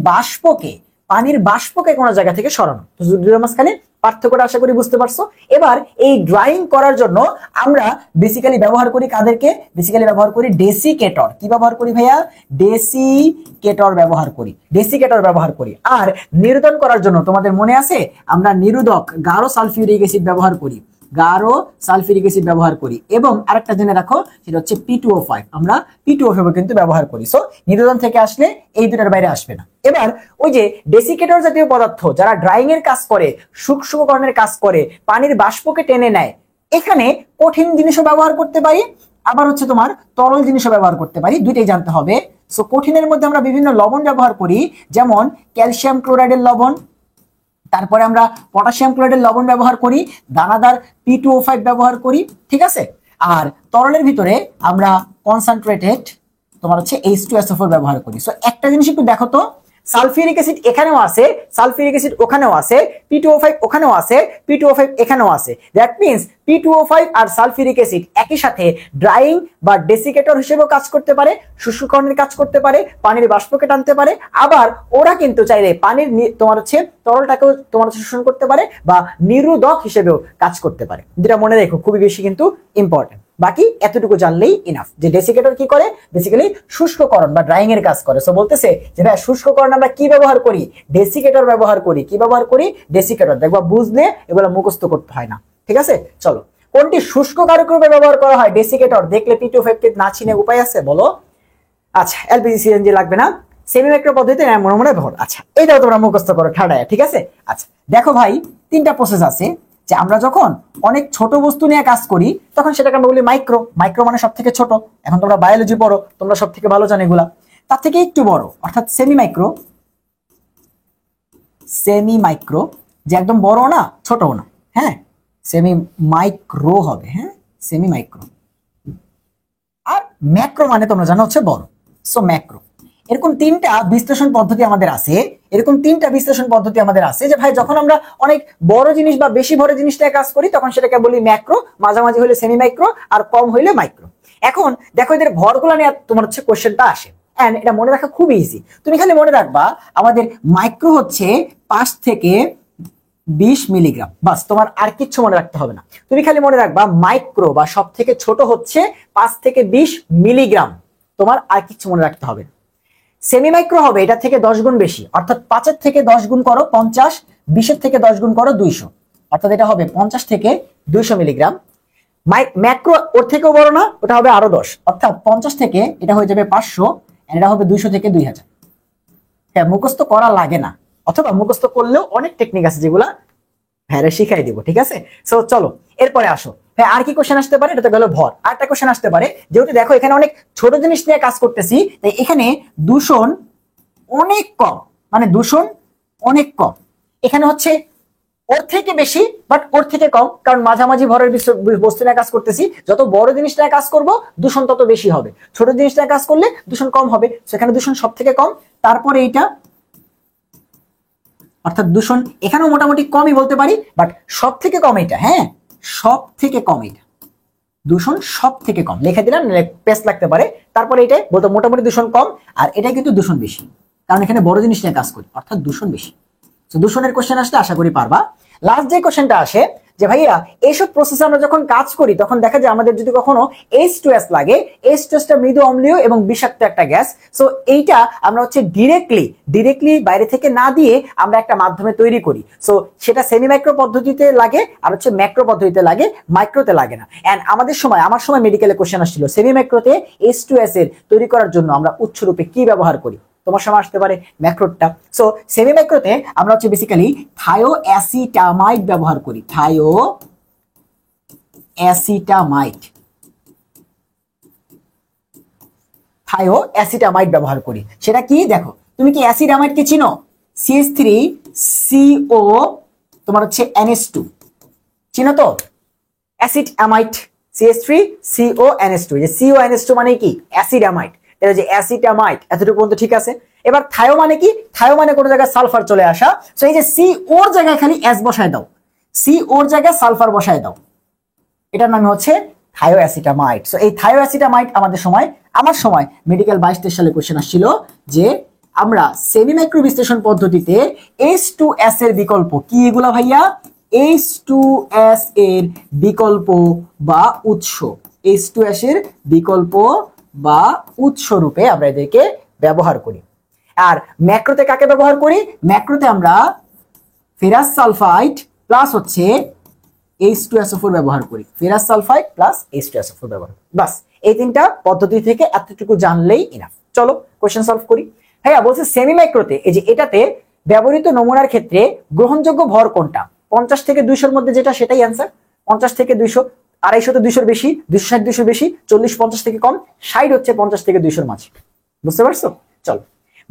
বাষ্পকে কোনো জায়গা থেকে সরানো। তো দুটোর মাঝখানে পার্থক্যটা আশা করি বুঝতে পারছো। এবার এই ড্রাইং করার জন্য আমরা বেসিক্যালি ব্যবহার করি কাদেরকে? বেসিক্যালি ব্যবহার করি ডেসিকেটর। কি ব্যবহার করি ভাইয়া? ডেসিকেটর ব্যবহার করি। আর নিরোধন করার জন্য তোমাদের মনে আছে আমরা নিরোধক গাঢ় সালফিউরিক অ্যাসিড ব্যবহার করি এবং আরেকটা জেনে রাখো সেটা হচ্ছে P2O5। আমরা P2O5 কিন্তু ব্যবহার করি। সো নিরোধন থেকে আসলে এই দুটার বাইরে আসবে না। এবার ওই যে ডেসিকেটর জাতীয় পদার্থ যারা ড্রাইং এর কাজ করে, শুষ্ককরণের কাজ করে, পানির বাষ্পকে টেনে নেয়, এখানে কঠিন জিনিসও ব্যবহার করতে পারি, আবার হচ্ছে তোমার তরল জিনিসও ব্যবহার করতে পারি, দুইটাই জানতে হবে। সো কঠিনের মধ্যে আমরা বিভিন্ন লবণ ব্যবহার করি, যেমন ক্যালসিয়াম ক্লোরাইডের লবণ, তারপরে আমরা পটাশিয়াম ক্লোরাইডের লবণ ব্যবহার করি, দানাদার P2O5 ব্যবহার করি, ঠিক আছে। আর তরলের ভিতরে আমরা কনসেন্ট্রেটেড তোমার হচ্ছে H2SO4 ব্যবহার করি। সো একটা জিনিস একটু দেখো তো, সালফিউরিক অ্যাসিড এখানেও আছে, সালফিউরিক অ্যাসিড ওখানেও আছে, P2O5 ওখানেও আছে, P2O5 এখানেও আছে। দ্যাট মিন্স P2O5 আর সালফিউরিক অ্যাসিড একই সাথে ড্রাইং বা ডেসিকেটর হিসেবেও কাজ করতে পারে, শুষ্ককরণের কাজ করতে পারে, পানির বাষ্পকে টানতে পারে, আবার ওরা কিন্তু চাইলে পানির তোমার হচ্ছে তরলটাকেও তোমার হচ্ছে শোষণ করতে পারে বা নিরোধক হিসেবেও কাজ করতে পারে। যেটা মনে রেখো, খুবই বেশি কিন্তু ইম্পর্টেন্ট। বাকি এতটুকু জানলেই ইনাফ যে ডেসিকেটর কি করে, বেসিক্যালি শুষ্ককরণ বা ড্রাইং এর কাজ করে। সো বলতেছে যে ভাই শুষ্ককরণ আমরা কি ব্যবহার করি? ডেসিকেটর ব্যবহার করি। কি ব্যবহার করি? ডেসিকেটর। দেখবা বুঝলে এগুলো মুখস্থ করতে হয় না, ঠিক আছে। চলো, কোনটি শুষ্ক কারক রূপে ব্যবহার করা হয়? ডেসিকেটর। দেখলে P2O5 কে না চিনে উপায় আছে বলো? আচ্ছা, এলপিজি সিএনজি লাগবে না, সেমি মাইক্রো পদ্ধতিতে মনে মনে ব্যবহার। আচ্ছা, এটাও তোমরা মুখস্থ করো ঠাড়ায়, ঠিক আছে। আচ্ছা দেখো ভাই, তিনটা প্রসেস আছে যে আমরা যখন অনেক ছোট বস্তু নিয়ে কাজ করি তখন সেটাকে আমরা বলি মাইক্রো। মাইক্রো মানে সব থেকে ছোট। এখন তোমরা বায়োলজি পড়ো, তোমরা সব থেকে ভালো জানো এগুলা। তার থেকে একটু বড় অর্থাৎ সেমি মাইক্রো, যে একদম বড় না ছোটও না, হ্যাঁ, সেমি মাইক্রো হবে, হ্যাঁ সেমি মাইক্রো। আর ম্যাক্রো মানে তোমরা জানো হচ্ছে বড়। So macro. এরকম তিনটা বিশ্লেষণ পদ্ধতি আমাদের আছে যে ভাই যখন আমরা অনেক বড় জিনিস বা বেশি ভরে জিনিসটায় কাজ করি তখন সেটাকে বলি ম্যাক্রো, মাঝামাঝি হইলে সেমি মাইক্রো, আর কম হইলে মাইক্রো। এখন দেখো এদের ভরগুলো নিয়ে তোমার হচ্ছে কোশ্চেনটা আসে, এন্ড এটা মনে রাখা খুব ইজি। তুমি খালি মনে রাখবা আমাদের মাইক্রো হচ্ছে 5 থেকে 20 মিলিগ্রাম, বাস, তোমার আর কিচ্ছু মনে রাখতে হবে না। তুমি খালি মনে রাখবা মাইক্রো বা সব থেকে ছোট হচ্ছে 5 থেকে 20 মিলিগ্রাম, তোমার আর কিচ্ছু মনে রাখতে হবে না। সেমি মাইক্রো হবে এটা থেকে 10 গুণ বেশি, অর্থাৎ 5 থেকে 10 গুণ করো 50, 20 থেকে 10 গুণ করো 200, অর্থাৎ এটা হবে 50 থেকে 200 মিলিগ্রাম। ম্যাক্রো ওর থেকেও বড় না, ওটা হবে আরো 10, অর্থাৎ 50 থেকে এটা হয়ে যাবে 500, এটা হবে 200 থেকে 2000। হ্যাঁ, মুখস্থ করা লাগে না, অথবা মুখস্থ করলেও অনেক টেকনিক আছে যেগুলা হ্যাঁ শিখাই দিব, ঠিক আছে। সো চলো এরপরে আসো, হ্যাঁ আর কি কোশ্চেন আসতে পারে? এটা তো গেল ভর। আরেকটা কোশ্চেন আসতে পারে, যেহেতু দেখো এখানে অনেক ছোট জিনিস নিয়ে কাজ করতেছি তাই এখানে দূষণ অনেক কম, মানে দূষণ অনেক কম। এখানে হচ্ছে ওর থেকে বেশি বাট ওর থেকে কম, কারণ মাঝামাঝি ভরের বস্তু নিয়ে কাজ করতেছি। যত বড় জিনিস নিয়ে কাজ করব দূষণ তত বেশি হবে, ছোট জিনিস নিয়ে কাজ করলে দূষণ কম হবে। সেখানে দূষণ সব থেকে কম, তারপরে এইটা, অর্থাৎ দূষণ এখানেও মোটামুটি কমই বলতে পারি, বাট সব থেকে কম এটা, হ্যাঁ সব থেকে কম এটা, দূষণ সব থেকে কম লিখে দিলাম, পেস্ট লাগতে পারে। তারপরে এটা বলতো মোটামুটি দূষণ কম, আর এটা কিন্তু দূষণ বেশি, কারণ এখানে বড় জিনিস নিয়ে কাজ করি, অর্থাৎ দূষণ বেশি। তো দূষণের কোশ্চেন আসলে আশা করি পারবা। লাস্ট যে কোশ্চেনটা আসে যে ভাইয়া এইসব প্রসেসে আমরা যখন কাজ করি তখন দেখা যায় আমাদের যদি কখনো H2S লাগে, H2S টা মৃদু অম্লীয় এবং বিষাক্ত একটা গ্যাস। সো এইটা আমরা হচ্ছে ডিরেক্টলি বাইরে থেকে না দিয়ে আমরা একটা মাধ্যমে তৈরি করি। সো সেটা সেমি মাইক্রো পদ্ধতিতে লাগে, আর হচ্ছে ম্যাক্রো পদ্ধতিতে লাগে, মাইক্রোতে লাগে না। এন্ড আমার সময় মেডিকেলে কোশ্চেন আসছিল সেমি মাইক্রোতে H2S এর তৈরি করার জন্য আমরা উৎস রূপে কি ব্যবহার করি, তোমার সময় আসতে পারে ম্যাক্রোটা। সো সেমি মাইক্রোতে আমরা হচ্ছে বেসিক্যালি থায়োঅ্যাসিটামাইড ব্যবহার করি, থায়োঅ্যাসিটামাইড ব্যবহার করি। সেটা কি দেখো, তুমি কি অ্যাসিডামাইড কে চিনো? CH3CO তোমার হচ্ছে NH2 চিনো তো? অ্যাসিড অ্যামাইড CH3CONH2, যে CONH2 মানে কি অ্যাসিড অ্যামাইড, এটা যে অ্যাসিড অ্যামাইড এতটুকু পর্যন্ত ঠিক আছে। এবার থায়ো মানে কি, থায়ো মানে কোনো জায়গায় সালফার চলে আসা, সো এই যে সি ওর জায়গায় খালি এস বসায় দাও, সি ওর জায়গায় সালফার বসায় দাও, এটার নাম হচ্ছে থায়োঅ্যাসিটামাইড। সো এই থায়োঅ্যাসিটামাইড আমার সময় মেডিকেল 22-23 সালে কোশ্চেন আসছিল যে আমরা সেমি মাইক্রো বিশ্লেষণ পদ্ধতিতে H2S এর বিকল্প কি, এগুলা ভাইয়া H2S এর বিকল্প বা উৎস, H2S এর বিকল্প বা উৎস রূপে আমরা এদেরকে ব্যবহার করি। আর ম্যাক্রোতে কাকে ব্যবহার করি, ম্যাক্রোতে আমরা ফেরাস সালফাইড প্লাস হচ্ছে H2SO4 ব্যবহার করি, ফেরাস সালফাইড প্লাস H2SO4 ব্যবহার করি। বাস এই তিনটা পদ্ধতি থেকে এতটুকু জানলেই ইনাফ। চলো কোশ্চেন সলভ করি। ভাইয়া বলছে সেমি মাইক্রোতে এই যে এটাতে ব্যবহৃত নমুনার ক্ষেত্রে গ্রহণযোগ্য ভর কোনটা, 50 থেকে 200 মধ্যে যেটা সেটাই অ্যান্সার। 50 থেকে 200, 250 তো 200 বেশি, 260 200 বেশি, 40 50 থেকে কম, 60 হচ্ছে 50 থেকে 200 মাঝে। বুঝতে পারছো? চলো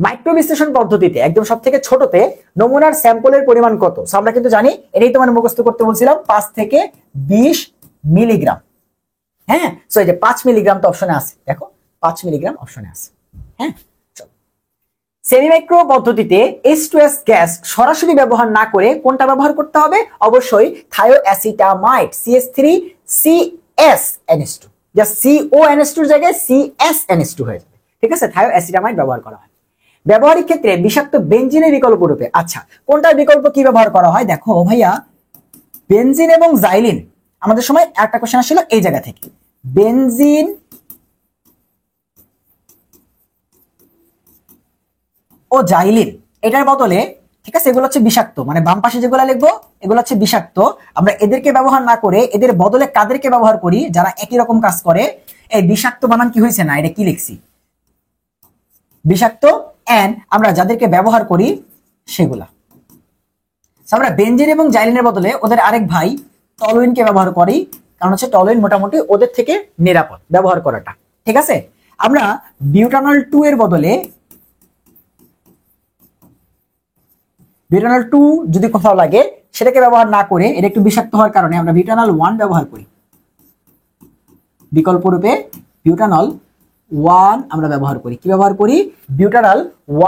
মাইক্রো বিশ্লেষণ পদ্ধতিতে একদম সব থেকে ছোটতে নমুনার স্যাম্পলের পরিমাণ কত, আমরা কিন্তু জানি, এটাই তোমার মুখস্থ করতে বলছিলাম, 5 থেকে 20 মিলিগ্রাম। হ্যাঁ, সো এই যে 5 মিলিগ্রাম তো অপশনে আছে, দেখো 5 মিলিগ্রাম অপশনে আছে। হ্যাঁ, চলো সেমি মাইক্রো পদ্ধতিতে H2S গ্যাস সরাসরি ব্যবহার না করে কোনটা ব্যবহার করতে হবে, অবশ্যই থায়োঅ্যাসিটামাইড CH3CSNH2, যা CONH2 এর জায়গায় CSNH2 হয়ে যাবে, ঠিক আছে, থায়োঅ্যাসিটামাইড ব্যবহার করা হয়। ব্যবহারিক ক্ষেত্রে বিষাক্ত বেনজিনের বিকল্প রূপে, আচ্ছা কোনটার বিকল্প কি ব্যবহার করা হয়, দেখো ভাইয়া বেনজিন এবং জাইলিন, আমাদের সময় একটা কোশ্চেন আসছিল এই জায়গা থেকে, বেনজিন ও জাইলিন এটার বদলে, ঠিক আছে, এগুলো হচ্ছে বিষাক্ত, মানে বাম পাশে যেগুলো লিখবো এগুলো হচ্ছে বিষাক্ত, আমরা এদেরকে ব্যবহার না করে এদের বদলে কাদেরকে ব্যবহার করি, যারা একই রকম কাজ করে। এই বিষাক্ত বানান কি হয়েছে না, এটা কি লিখছি, বিষাক্ত, এন্ড আমরা যাদেরকে ব্যবহার করি সেগুলা, আমরা বেনজিন এবং জাইলিনের বদলে ওদের আরেক ভাই টলুইনকে ব্যবহার করি, কারণ হচ্ছে টলুইন মোটামুটি ওদের থেকে নিরাপদ ব্যবহার করাটা, ঠিক আছে। আমরা বিউটানল 2 এর বদলে, বিউটানল 2 যদি কোথাও লাগে সেটাকে ব্যবহার না করে, এটা একটু বিষাক্ত হওয়ার কারণে আমরা বিউটানল 1 ব্যবহার করি, বিকল্প রূপে বিউটানল 1 আমরা ব্যবহার করি, কি ব্যবহার করি, বিউটানল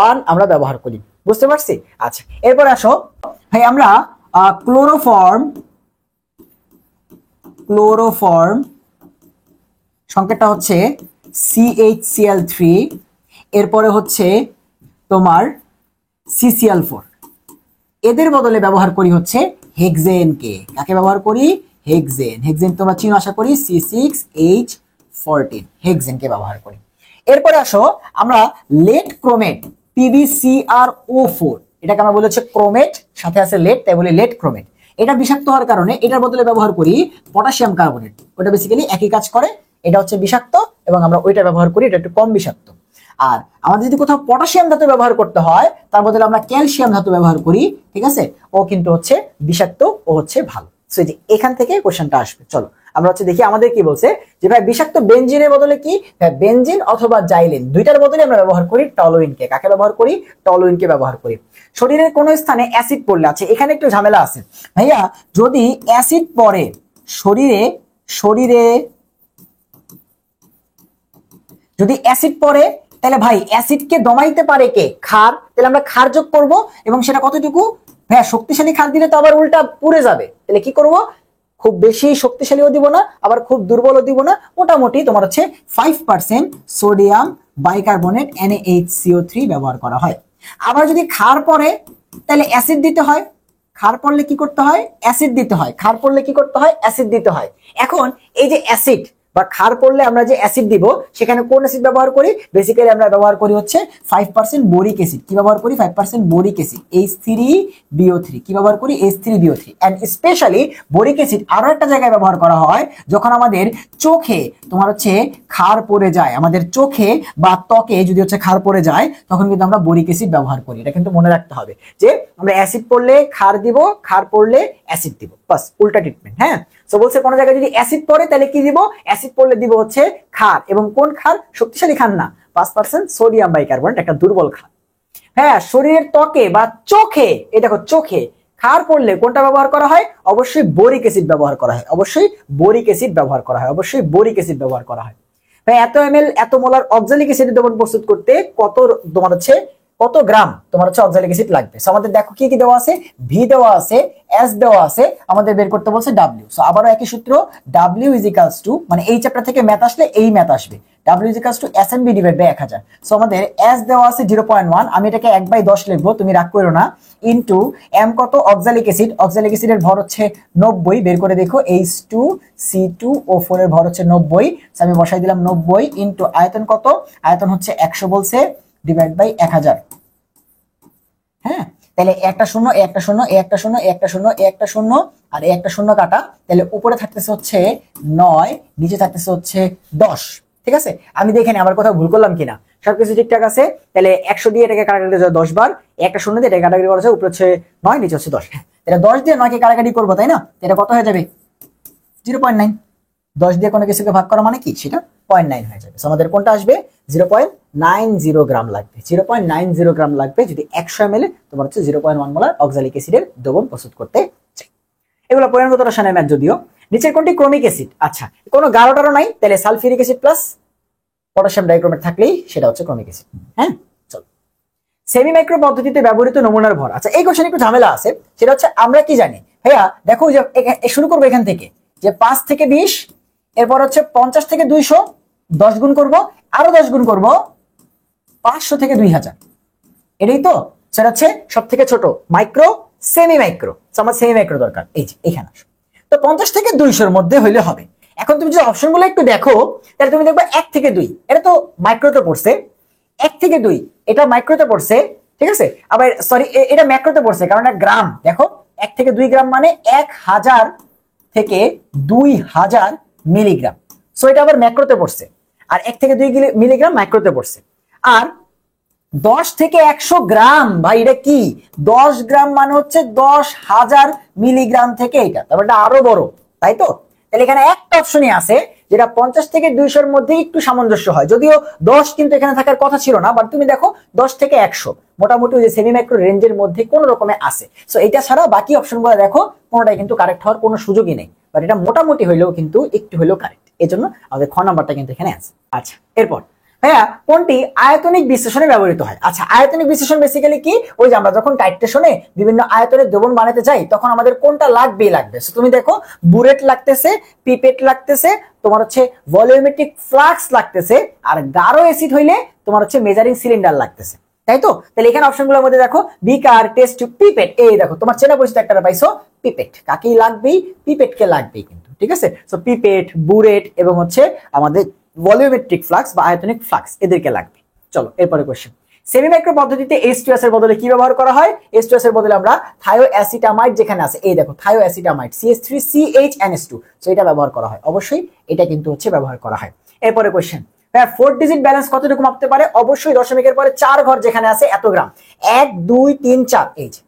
1 আমরা ব্যবহার করি। বুঝতে পারছি? আচ্ছা এরপর আসো ভাই, আমরা ক্লোরোফর্ম সংকেতটা হচ্ছে CHCl3, এরপরে হচ্ছে তোমার CCl4, এদের বদলে ব্যবহার করি হচ্ছে হেক্সেনকে, কাকে ব্যবহার করি, হেক্সেন তোমরা চিনো আশা করি, C6H14, হেক্সেনকে ব্যবহার করি। এরপরে আসো আমরা লেট ক্রোমেট PbCrO4, এটাকে আমরা বলি হচ্ছে ক্রোমেট, সাথে আছে লেট, তাই বলি লেট ক্রোমেট। এটা বিষাক্ত হওয়ার কারণে এটার বদলে ব্যবহার করি পটাশিয়াম কার্বনেট, ওটা বেসিক্যালি একই কাজ করে, এটা হচ্ছে বিষাক্ত এবং আমরা ওইটা ব্যবহার করি, এটা একটু কম বিষাক্ত। আর আমাদের যদি কোথাও পটাশিয়াম ধাতু ব্যবহার করতে হয় তার বদলে আমরা ক্যালসিয়াম ধাতু ব্যবহার করি, ঠিক আছে, ও কিন্তু হচ্ছে বিষাক্ত, ও হচ্ছে ভালো। সো এই যে এখান থেকে কোশ্চেনটা আসবে। চলো আমরা হচ্ছে দেখি আমাদের কি বলছে, যে ভাই বিষাক্ত বেনজিনের বদলে কি, বেনজিন অথবা জাইলিন দুইটার বদলে আমরা ব্যবহার করি টলুইনকে, কাকে ব্যবহার করি, টলুইনকে ব্যবহার করি। শরীরের কোন স্থানে অ্যাসিড পড়লে, আছে এখানে একটু ঝামেলা আছে ভাইয়া, যদি অ্যাসিড পড়ে শরীরে যদি অ্যাসিড পড়ে তাহলে ভাই অ্যাসিডকে দমাইতে পারে কে, ক্ষার, তাহলে আমরা ক্ষার যোগ করব, এবং সেটা কতটুকু, হ্যাঁ শক্তিশালী ক্ষার দিলে তো আবার উল্টা পুড়ে যাবে, তাহলে কি করব, খুব বেশি শক্তিশালীও দিব না আবার খুব দুর্বলও দিব না, মোটামুটি তোমার হচ্ছে 5% সোডিয়াম বাইকার্বনেট NaHCO3 ব্যবহার করা হয়। আবার যদি ক্ষার পড়ে তাহলে অ্যাসিড দিতে হয়, ক্ষার পড়লে কি করতে হয়, অ্যাসিড দিতে হয়, ক্ষার পড়লে কি করতে হয়, অ্যাসিড দিতে হয়। এখন এই যে অ্যাসিড বা ক্ষার পড়লে আমরা যে অ্যাসিড দিব সেখানে কোন অ্যাসিড ব্যবহার করি, বেসিক্যালি আমরা ব্যবহার করি হচ্ছে 5% বোরিক অ্যাসিড, কি ব্যবহার করি, 5% বোরিক অ্যাসিড H3BO3, কি ব্যবহার করি, H3BO3। And specially boric acid আরো একটা জায়গায় ব্যবহার করা হয়, যখন আমাদের চোখে তোমার হচ্ছে ক্ষার পড়ে যায়, আমাদের চোখে বা ত্বকে যদি হচ্ছে ক্ষার পড়ে যায় তখন কিন্তু আমরা বোরিক অ্যাসিড ব্যবহার করি। এটা কিন্তু মনে রাখতে হবে যে আমরা অ্যাসিড পড়লে ক্ষার দিব, ক্ষার পড়লে অ্যাসিড দিব, বাস উল্টা ট্রিটমেন্ট। হ্যাঁ, সো বলছে কোন জায়গায় যদি অ্যাসিড পড়ে তাহলে কি দিব, অ্যাসিড পড়লে দিব হচ্ছে ক্ষার, এবং কোন ক্ষার, শক্তিশালী ক্ষার না, 5% সোডিয়াম বাইকার্বনেট, একটা দুর্বল ক্ষার। হ্যাঁ, শরীরের ত্বকে বা চোখে, এই দেখো চোখে ক্ষার পড়লে কোনটা ব্যবহার করা হয়? অবশ্যই বোরিক অ্যাসিড ব্যবহার করা হয়, অবশ্যই বোরিক অ্যাসিড ব্যবহার করা হয়, অবশ্যই বোরিক অ্যাসিড ব্যবহার করা হয়। তাই এত ml এত মোলার অক্সালিক অ্যাসিডের দ্রবণ প্রস্তুত করতে তোমার হচ্ছে কত গ্রাম তোমার হচ্ছে অক্সালিক অ্যাসিড লাগবে। সো আমাদের দেখো কি কি দেওয়া আছে, ভি দেওয়া আছে, এস দেওয়া আছে, আমাদের বের করতে বলছে ডাব্লিউ। সো আবারও একই সূত্র, ডাব্লিউ ইজ ইকালস টু, মানে এই চ্যাপ্টার থেকে ম্যাথ আসলে এই ম্যাথ আসবে, W is equals to S N B divide by 1000। So আমাদের এস দেওয়া আছে 0.1, আমি এটাকে 1/10 লিখবো, তুমি রাগ করো না, ইনটু এম কত অক্সালিক অ্যাসিড, অক্সালিক অ্যাসিডের ভর হচ্ছে 90, বের করে দেখো H2C2O4 এর ভর হচ্ছে 90। সো আমি বসাই দিলাম 90 ইনটু আয়তন কত, আয়তন হচ্ছে 100 বলছে, ডিভাইড বাই 1000। হ্যাঁ, তাহলে একটা শূন্য, একটা শূন্য, একটা শূন্য, একটা শূন্য, একটা শূন্য, আর একটা শূন্য কাটা, তাহলে উপরে থাকতেছে হচ্ছে 9, নিচে থাকতেছে হচ্ছে 10। ঠিক আছে, আমি দেখে নি আমার কথা ভুল করলাম কিনা, সবকিছু ঠিকঠাক আছে। তাহলে 100 দিয়ে এটাকে কাটাকাটি যায় 10 বার, একটা শূন্য দিয়ে এটাকে কাটাকাটি করা যায়, উপরে হচ্ছে 9, নিচে হচ্ছে 10। এটা 10 দিয়ে 9 কে কাটাকাটি করবো, তাই না? এটা কত হয়ে যাবে? 0.9। 10 দিয়ে কোনো কিছুকে ভাগ করা মানে কি, সেটা 0.9 হয়ে যাবে। আমাদের কোনটা আসবে? 0.90 গ্রাম লাগবে, 0.90 গ্রাম লাগবে যদি 100 ml তোমার হচ্ছে 0.1 মোলার অক্সালিক অ্যাসিডের দ্রবণ প্রস্তুত করতে চাই। এগুলো পরিমাণগত রসায়নের ম্যাথ যদিও। নিচের কোনটি ক্রোমিক অ্যাসিড? আচ্ছা, কোনো গাঢ়টারও নাই, তাহলে sulphuric acid plus potassium dichromate থাকলেই সেটা হচ্ছে ক্রোমিক অ্যাসিড। হ্যাঁ, চলো। সেমি মাইক্রো পদ্ধতিতে ব্যবহৃত নমুনার ভর। আচ্ছা, এই কোশ্চেনে একটু ঝামেলা আছে, সেটা হচ্ছে আমরা কি জানি ভাইয়া, দেখো যে শুরু করবো এখান থেকে, যে 5 থেকে 20, এরপর হচ্ছে 50 থেকে 200, 10 গুণ করব, আরো 10 গুণ করব, 500 থেকে 2000। এটাই তো, সেটা হচ্ছে সব থেকে ছোট মাইক্রো, সেমি মাইক্রো। আমার সেমি মাইক্রো দরকার, এই যে এখানে আসো। তো 50 থেকে 200 এর মধ্যে হইলে হবে। এখন তুমি যদি অপশনগুলো একটু দেখো, তাহলে তুমি দেখবে 1 থেকে 2, এটা তো মাইক্রোতে পড়ছে, 1 থেকে 2 এটা মাইক্রোতে পড়ছে, ঠিক আছে। আবার সরি, এটা ম্যাক্রোতে পড়ছে, কারণ এটা গ্রাম। দেখো 1 থেকে 2 গ্রাম মানে 1000 থেকে 2000 মিলিগ্রাম। সো এটা আবার ম্যাক্রোতে পড়ছে, আর 1 থেকে 2 মিলিগ্রাম মাইক্রোতে পড়ছে। আর 10 থেকে 100 গ্রাম, ভাই এটা কি, 10 গ্রাম মানে হচ্ছে 10,000 মিলিগ্রাম থেকে এটা, তারপর এটা আরো বড়, তাই তো। তাহলে এখানে একটা অপশনই আছে যেটা 50 থেকে 200 এর মধ্যে একটু সামঞ্জস্য হয়, যদিও 10 কিন্তু এখানে থাকার কথা ছিল না, বাট তুমি দেখো 10 থেকে 100 মোটামুটি ওই যে সেমি মাইক্রো রেঞ্জের মধ্যে কোন রকমে আছে। সো এটা ছাড়া বাকি অপশনগুলো দেখো কোনোটাই কিন্তু কারেক্ট হওয়ার কোনো সুযোগই নেই, বাট এটা মোটামুটি হইলেও কিন্তু একটু হইলেও কারেক্ট, এই জন্য আমাদের খ নাম্বারটা কিন্তু এখানে আছে। আচ্ছা, এরপর ভাইয়া কোনটি আয়তনিক বিশ্লেষণে ব্যবহৃত হয়? আচ্ছা, আয়তনিক বিশ্লেষণ বেসিক্যালি কি, ওই যে আমরা যখন টাইট্রেশনে বিভিন্ন আয়তনের দ্রবণ বানাতে যাই তখন আমাদের কোনটা লাগবে। তুমি দেখো বুরেট লাগতেছে, পিপেট লাগতেছে, তোমার হচ্ছে ভলিউমেট্রিক ফ্লাক্স লাগতেছে, আর গাঢ় অ্যাসিড হইলে তোমার হচ্ছে মেজারিং সিলিন্ডার লাগতেছে, তাই তো। তাহলে এখানে অপশনগুলোর মধ্যে দেখো বিকার, টেস্ট টিউব, পিপেট, এই দেখো তোমার চেনা পরিচিত একটা পাইছো, পিপেট। কাকেই লাগবেই, পিপেটকে লাগবেই কিন্তু, ঠিক আছে। সো পিপেট, বুরেট এবং হচ্ছে আমাদের ভলিউমেট্রিক ফ্লাক্স বা আয়তনিক ফ্লাক্স, এদেরকে লাগবে। চলো এরপরে কোশ্চেন, সেমি মাইক্রো পদ্ধতিতে H2S এর বদলে কি ব্যবহার করা হয়? H2S এর বদলে আমরা থায়োঅ্যাসিটামাইড, যেখানে আছে এই দেখো থায়োঅ্যাসিটামাইড CH3CHNS2, সো এটা ব্যবহার করা হয়, অবশ্যই এটা কিন্তু হচ্ছে ব্যবহার করা হয়। এরপরে কোশ্চেন, 4 ডিজিট ব্যালেন্স কতটুকু মাপতে পারে? অবশ্যই দশমিকের পরে 4 ঘর যেখানে আছে এত গ্রাম, 1 2 3 4, এই যে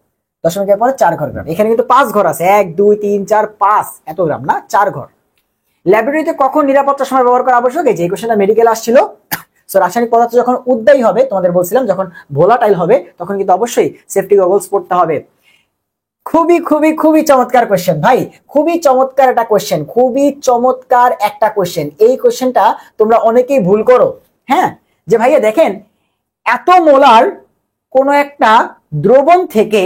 দশমিকের পরে 4 ঘর গ্রাম, এখানে কিন্তু 5 ঘর আছে, 1 2 3 4 5, এত গ্রাম না, 4 ঘর। ল্যাবরেটরিতে কখন নিরাপত্তার সময় ব্যবহার করা আবশ্যক? এই যে কোশ্চেনটা মেডিকেল আসছিল। সো রাসায়নিক পদার্থ যখন উদ্দায়ী হবে, তোমাদের বলছিলাম যখন ভোলাটাইল হবে তখন কিন্তু অবশ্যই সেফটি গগলস পড়তে হবে। খুবই খুবই খুবই চমৎকার কোশ্চেন ভাই, খুবই চমৎকার একটা কোশ্চেন, খুবই চমৎকার একটা কোশ্চেন। এই কোশ্চেনটা তোমরা অনেকেই ভুল করো। হ্যাঁ, যে ভাইয়া দেখেন এত মোলার কোন একটা দ্রবণ থেকে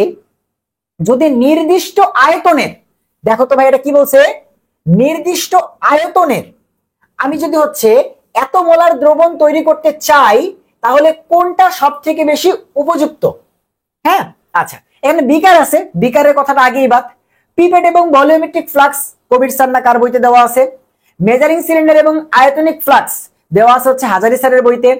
যদি নির্দিষ্ট আয়তনের, দেখো তো ভাই এটা কি বলছে, নির্দিষ্ট আয়তনের আমি যদি হচ্ছে এত মোলার দ্রবণ তৈরি করতে চাই তাহলে কোনটা সব থেকে বেশি উপযুক্ত? হ্যাঁ, আচ্ছা এখানে বিকার আছে, বিকারের কথাটা আগেই বাদ। পিপেট এবং ভলিউমেট্রিক ফ্লাক্স কবির স্যার না কার বইতে দেওয়া আছে। মেজারিং সিলিন্ডার এবং আয়তনিক ফ্লাক্স দেওয়া আছে হচ্ছে হাজারি স্যারের বইতে।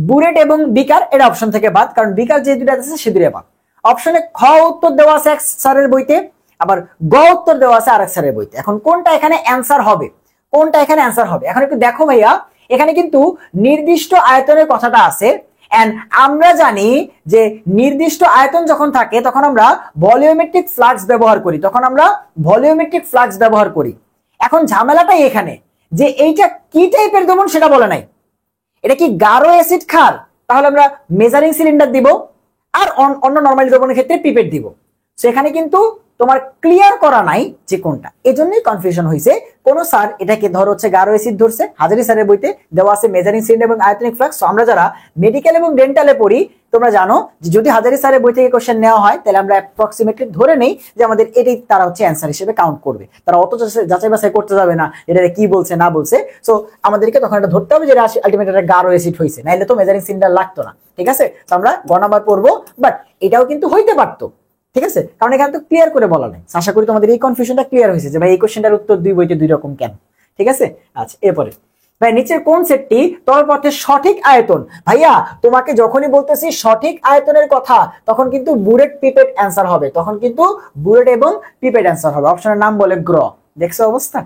বুরেট এবং বিকার এটা অপশন থেকে বাদ, কারণ বিকার যে দুটো আছে সে দুটো বাদ। অপশনে খ উত্তর দেওয়া আছে এক স্যারের বইতে, আবার গ উত্তর দেওয়া আছে আরেক স্যারের বইতে। এখন কোনটা এখানে অ্যান্সার হবে, কোনটা এখানে অ্যান্সার হবে? এখন একটু দেখো ভাইয়া, এখানে কিন্তু নির্দিষ্ট আয়তনের কথাটা আছে, এন্ড আমরা জানি যে নির্দিষ্ট আয়তন যখন থাকে তখন আমরা ভলিউমেট্রিক ফ্লাক্স ব্যবহার করি, তখন আমরা ভলিউমেট্রিক ফ্লাক্স ব্যবহার করি। এখন ঝামেলাটাই এখানে যে এইটা কি টাইপের দ্রবণ সেটা বলে নাই। এটা কি গাঢ় অ্যাসিড ক্ষার? তাহলে আমরা মেজারিং সিলিন্ডার দিব, আর অন্য নরমালি দ্রবণের ক্ষেত্রে পিপেট দিব। সেখানে কিন্তু তোমার ক্লিয়ার করা নাই যে কোনটা, এজন্যই কনফিউশন হয়েছে। কোন স্যার এটাকে ধর হচ্ছে গারো অ্যাসিড ধরছে, হাজারি স্যারের বইতে দেওয়া আছে মেজারিং সিলিন্ডার এবং আয়তনিক ফ্লাক্স। আমরা যারা মেডিকেল এবং ডেন্টালে পড়ি তোমরা জানো যে যদি হাজারি স্যারের বই থেকে কোশ্চেন নেওয়া হয় তাহলে আমরা অ্যাপ্রক্সিমেটলি ধরে নেই যে আমাদের এটাই তারা হচ্ছে অ্যান্সার হিসেবে কাউন্ট করবে, তারা অত যাচাই বাছাই করতে যাবে না এটা কি বলছে না বলছে। সো আমাদেরকে তখন এটা ধরতে হবে যে আলটিমেট একটা গারো অ্যাসিড হয়েছে, নাইলে তো মেজারিং সিলিন্ডার লাগতো না। ঠিক আছে, তো আমরা গ নাম্বার পড়বো, বাট এটাও কিন্তু হইতে পারতো। ঠিক আছে, কারণ এখানে তো ক্লিয়ার করে বলা নাই। আশা করি তোমাদের এই কনফিউশনটা ক্লিয়ার হয়েছে যে ভাই এই কোশ্চেনটার উত্তর দুই বইতে দুই রকম কেন। ঠিক আছে, আচ্ছা এরপরে ভাই নিচের কোন সেটটি তরল পদার্থের সঠিক আয়তন? ভাইয়া তোমাকে যখনই বলতেছি সঠিক আয়তনের কথা তখন কিন্তু বুলেট পিপেট অ্যান্সার হবে, তখন কিন্তু বুলেট এবং পিপেট অ্যান্সার হবে। অপশনের নাম বলে গ্র। দেখছো অবস্থা?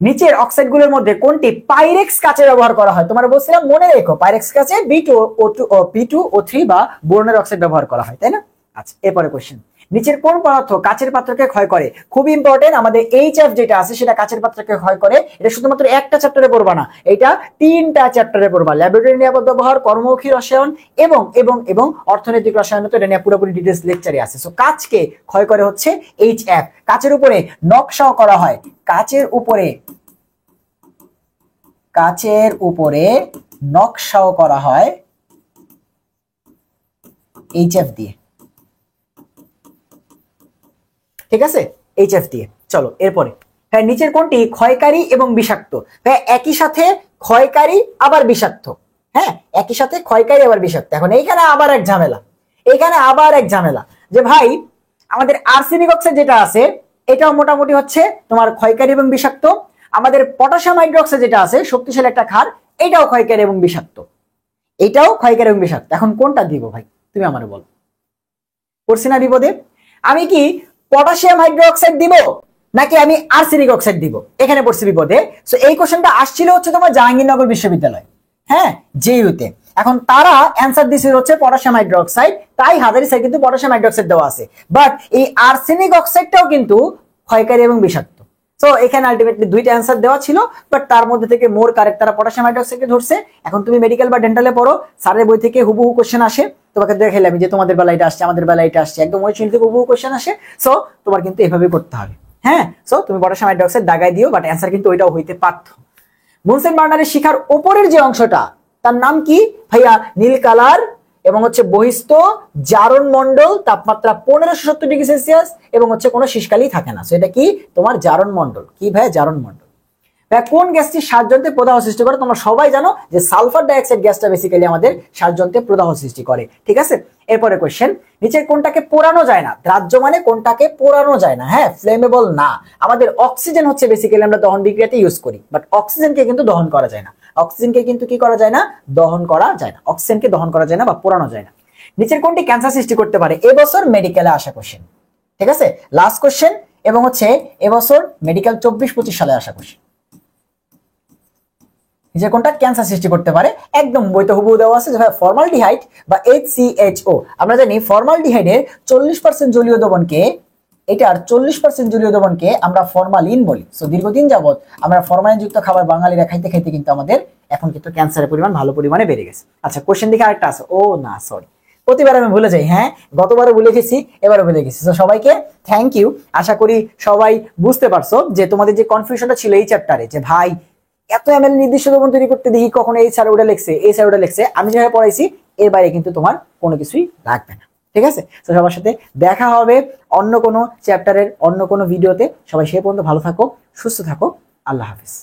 নিচের অক্সাইড গুলোর মধ্যে কোনটি পাইরেক্স কাচে ব্যবহার করা হয়? তোমার বলছিলাম মনে রেখো পাইরেক্স কাচে B2O3 বা বোরনের অক্সাইড ব্যবহার করা হয়, তাই না? আচ্ছা এরপরে কোশ্চেন, নিচের কোন পদার্থ কাচের পাত্রকে ক্ষয় করে? খুব ইম্পর্টেন্ট, আমাদের HF যেটা আছে সেটা কাচের পাত্রকে ক্ষয় করে। এটা শুধুমাত্র একটা চ্যাপ্টারে পড়বা না, এটা তিনটা চ্যাপ্টারে পড়বা। ল্যাবরেটরি নিরাপদ ব্যবহার, কর্মমুখী রসায়ন এবং এবং এবং অর্থনৈতিক রসায়ন, তো এটা নিয়ে পুরোপুরি ডিটেইলস লেকচারে আছে। সো কাচকে ক্ষয় করে হচ্ছে HF। কাচের উপরে নকশাও করা হয়, কাচের উপরে নকশাও করা হয় HF দিয়ে। ঠিক আছে, HF দিয়ে। চলো এরপরে, হ্যাঁ নিচের কোনটি ক্ষয়কারী এবং বিষাক্ত? হ্যাঁ একই সাথে ক্ষয়কারী আবার বিষাক্ত, হ্যাঁ একই সাথে ক্ষয়কারী আবার বিষাক্ত। এখন এইখানে আবার এক ঝামেলা, যে ভাই আমাদের আর্সেনিক অক্সাইড যেটা আছে এটাও মোটামুটি হচ্ছে তোমার ক্ষয়কারী এবং বিষাক্ত। আমাদের পটাশিয়াম হাইড্রোক্সাইড যেটা আছে শক্তিশালী একটা ক্ষার, এটাও ক্ষয়কারী এবং বিষাক্ত, এখন কোনটা দিব ভাই তুমি আমারে বলো? পড়ছি না বিপদে? আমি কি পটাশিয়াম হাইড্রোক্সাইড দিব নাকি আমি আর্সেনিক অক্সাইড দিব? এখানে পড়ছি বিপদে। সো এই কোশ্চেনটা আসছিল হচ্ছে তোমার জাহাঙ্গীরনগর বিশ্ববিদ্যালয়, হ্যাঁ জেইউতে। এখন তারা অ্যান্সার দিছে হচ্ছে পটাশিয়াম হাইড্রোক্সাইড, তাই হাজারি স্যার কিন্তু পটাশিয়াম হাইড্রোক্সাইড দেওয়া আছে। বাট এই আর্সেনিক অক্সাইডটাও কিন্তু ক্ষয়কারী এবং বিষাক্ত। সো এখানে আলটিমেটলি দুইটা অ্যান্সার দেওয়া ছিল, বাট তার মধ্যে থেকে মোর কারেক্ট তারা পটাশিয়াম হাইড্রোক্সাইডকে ধরছে। এখন তুমি মেডিকেল বা ডেন্টালে পড়ো, স্যারের বই থেকে হুবহু কোশ্চেন আসে, তোমাকে দেখাইলাম যে তোমাদের বেলা এটা আসছে আমাদের বেলা এটা আসছে, একদম ওই চিন্তা হুবহু কোশ্চেন আসে। সো তোমার কিন্তু এভাবে করতে হবে, হ্যাঁ। সো তুমি পটাশিয়াম হাইড্রোক্সাইড দাগাই দিও, বাট অ্যান্সার কিন্তু ওইটাও হইতে পারত। বুনসেন বার্নারের শিখার উপরের যে অংশটা তার নাম কি ভাইয়া? নীল কালার এবং হচ্ছে বহিস্থ জারণ মন্ডল, তাপমাত্রা 1570°C এবং হচ্ছে কোনো শীষকালই থাকে না। সেটা কি? তোমার জারণ মন্ডল। কি ভাই? জারণ মন্ডল। কোন গ্যাসটি শ্বাসযন্ত্রে প্রদাহ সৃষ্টি করে? তোমরা সবাই জানো যে সালফার ডাইঅক্সাইড গ্যাসটা বেসিক্যালি আমাদের শ্বাসযন্ত্রে প্রদাহ সৃষ্টি করে। ঠিক আছে, এরপরে কোশ্চেন, নিচের কোনটাকে পোড়ানো যায় না? দ্রাহ্য মানে কোনটাকে পোড়ানো যায় না, হ্যাঁ ফ্লেমেবল না। আমাদের অক্সিজেন হচ্ছে বেসিক্যালি আমরা দহন বিক্রিয়াতে ইউজ করি, বাট অক্সিজেনকে কিন্তু দহন করা যায় না। অক্সিজেনকে কিন্তু কি করা যায় না? দহন করা যায় না। অক্সিজেনকে দহন করা যায় না বা পোড়ানো যায় না। নিচের কোনটি ক্যান্সার সৃষ্টি করতে পারে? এবছর মেডিকেলে আসা কোশ্চেন। ঠিক আছে, লাস্ট কোশ্চেন এবং হচ্ছে এবছর মেডিকেল 24-25 সালে আসা কোশ্চেন। যে কোনটা ক্যান্সার সৃষ্টি করতে পারে? একদম বইতে হুবহু দেওয়া আছে যে ফর্মালডিহাইড বা HCHO। আমরা জানি ফর্মালডিহাইডের 40% জলীয় দ্রবণকে, এটার 40% জলীয় দ্রবণকে আমরা ফরমালিন বলি। সো দীর্ঘদিন যাবত আমরা ফরমালিন যুক্ত খাবার বাঙালিরা খাইতে খাইতে কিন্তু আমাদের এখন কিন্তু ক্যান্সারের পরিমাণ ভালো পরিমাণে বেড়ে গেছে। আচ্ছা কোশ্চেন দেখে আরেকটা আছে, ও না সরি প্রতিবার আমি ভুলে যাই, হ্যাঁ গতবারও ভুলে গেছি এবারও ভুলে গেছি। তো সবাইকে থ্যাংক ইউ। আশা করি সবাই বুঝতে পারছো যে তোমাদের যে কনফিউশনটা ছিল এই চ্যাপ্টারে, যে ভাই এত এমএল নির্দিষ্ট দ্রবণ তৈরি করতে দেখি কখনো এই স্যার ওটা লিখছে, এই স্যার ওটা লিখছে, আমি যেভাবে পড়াইছি এর বাইরে কিন্তু তোমার কোনো কিছুই লাগবে না। ঠিক আছে, তো সবার সাথে দেখা হবে অন্য কোনো চ্যাপ্টারের অন্য কোনো ভিডিওতে। সবাই সে পর্যন্ত ভালো থাকো, সুস্থ থাকো, আল্লাহ হাফিজ।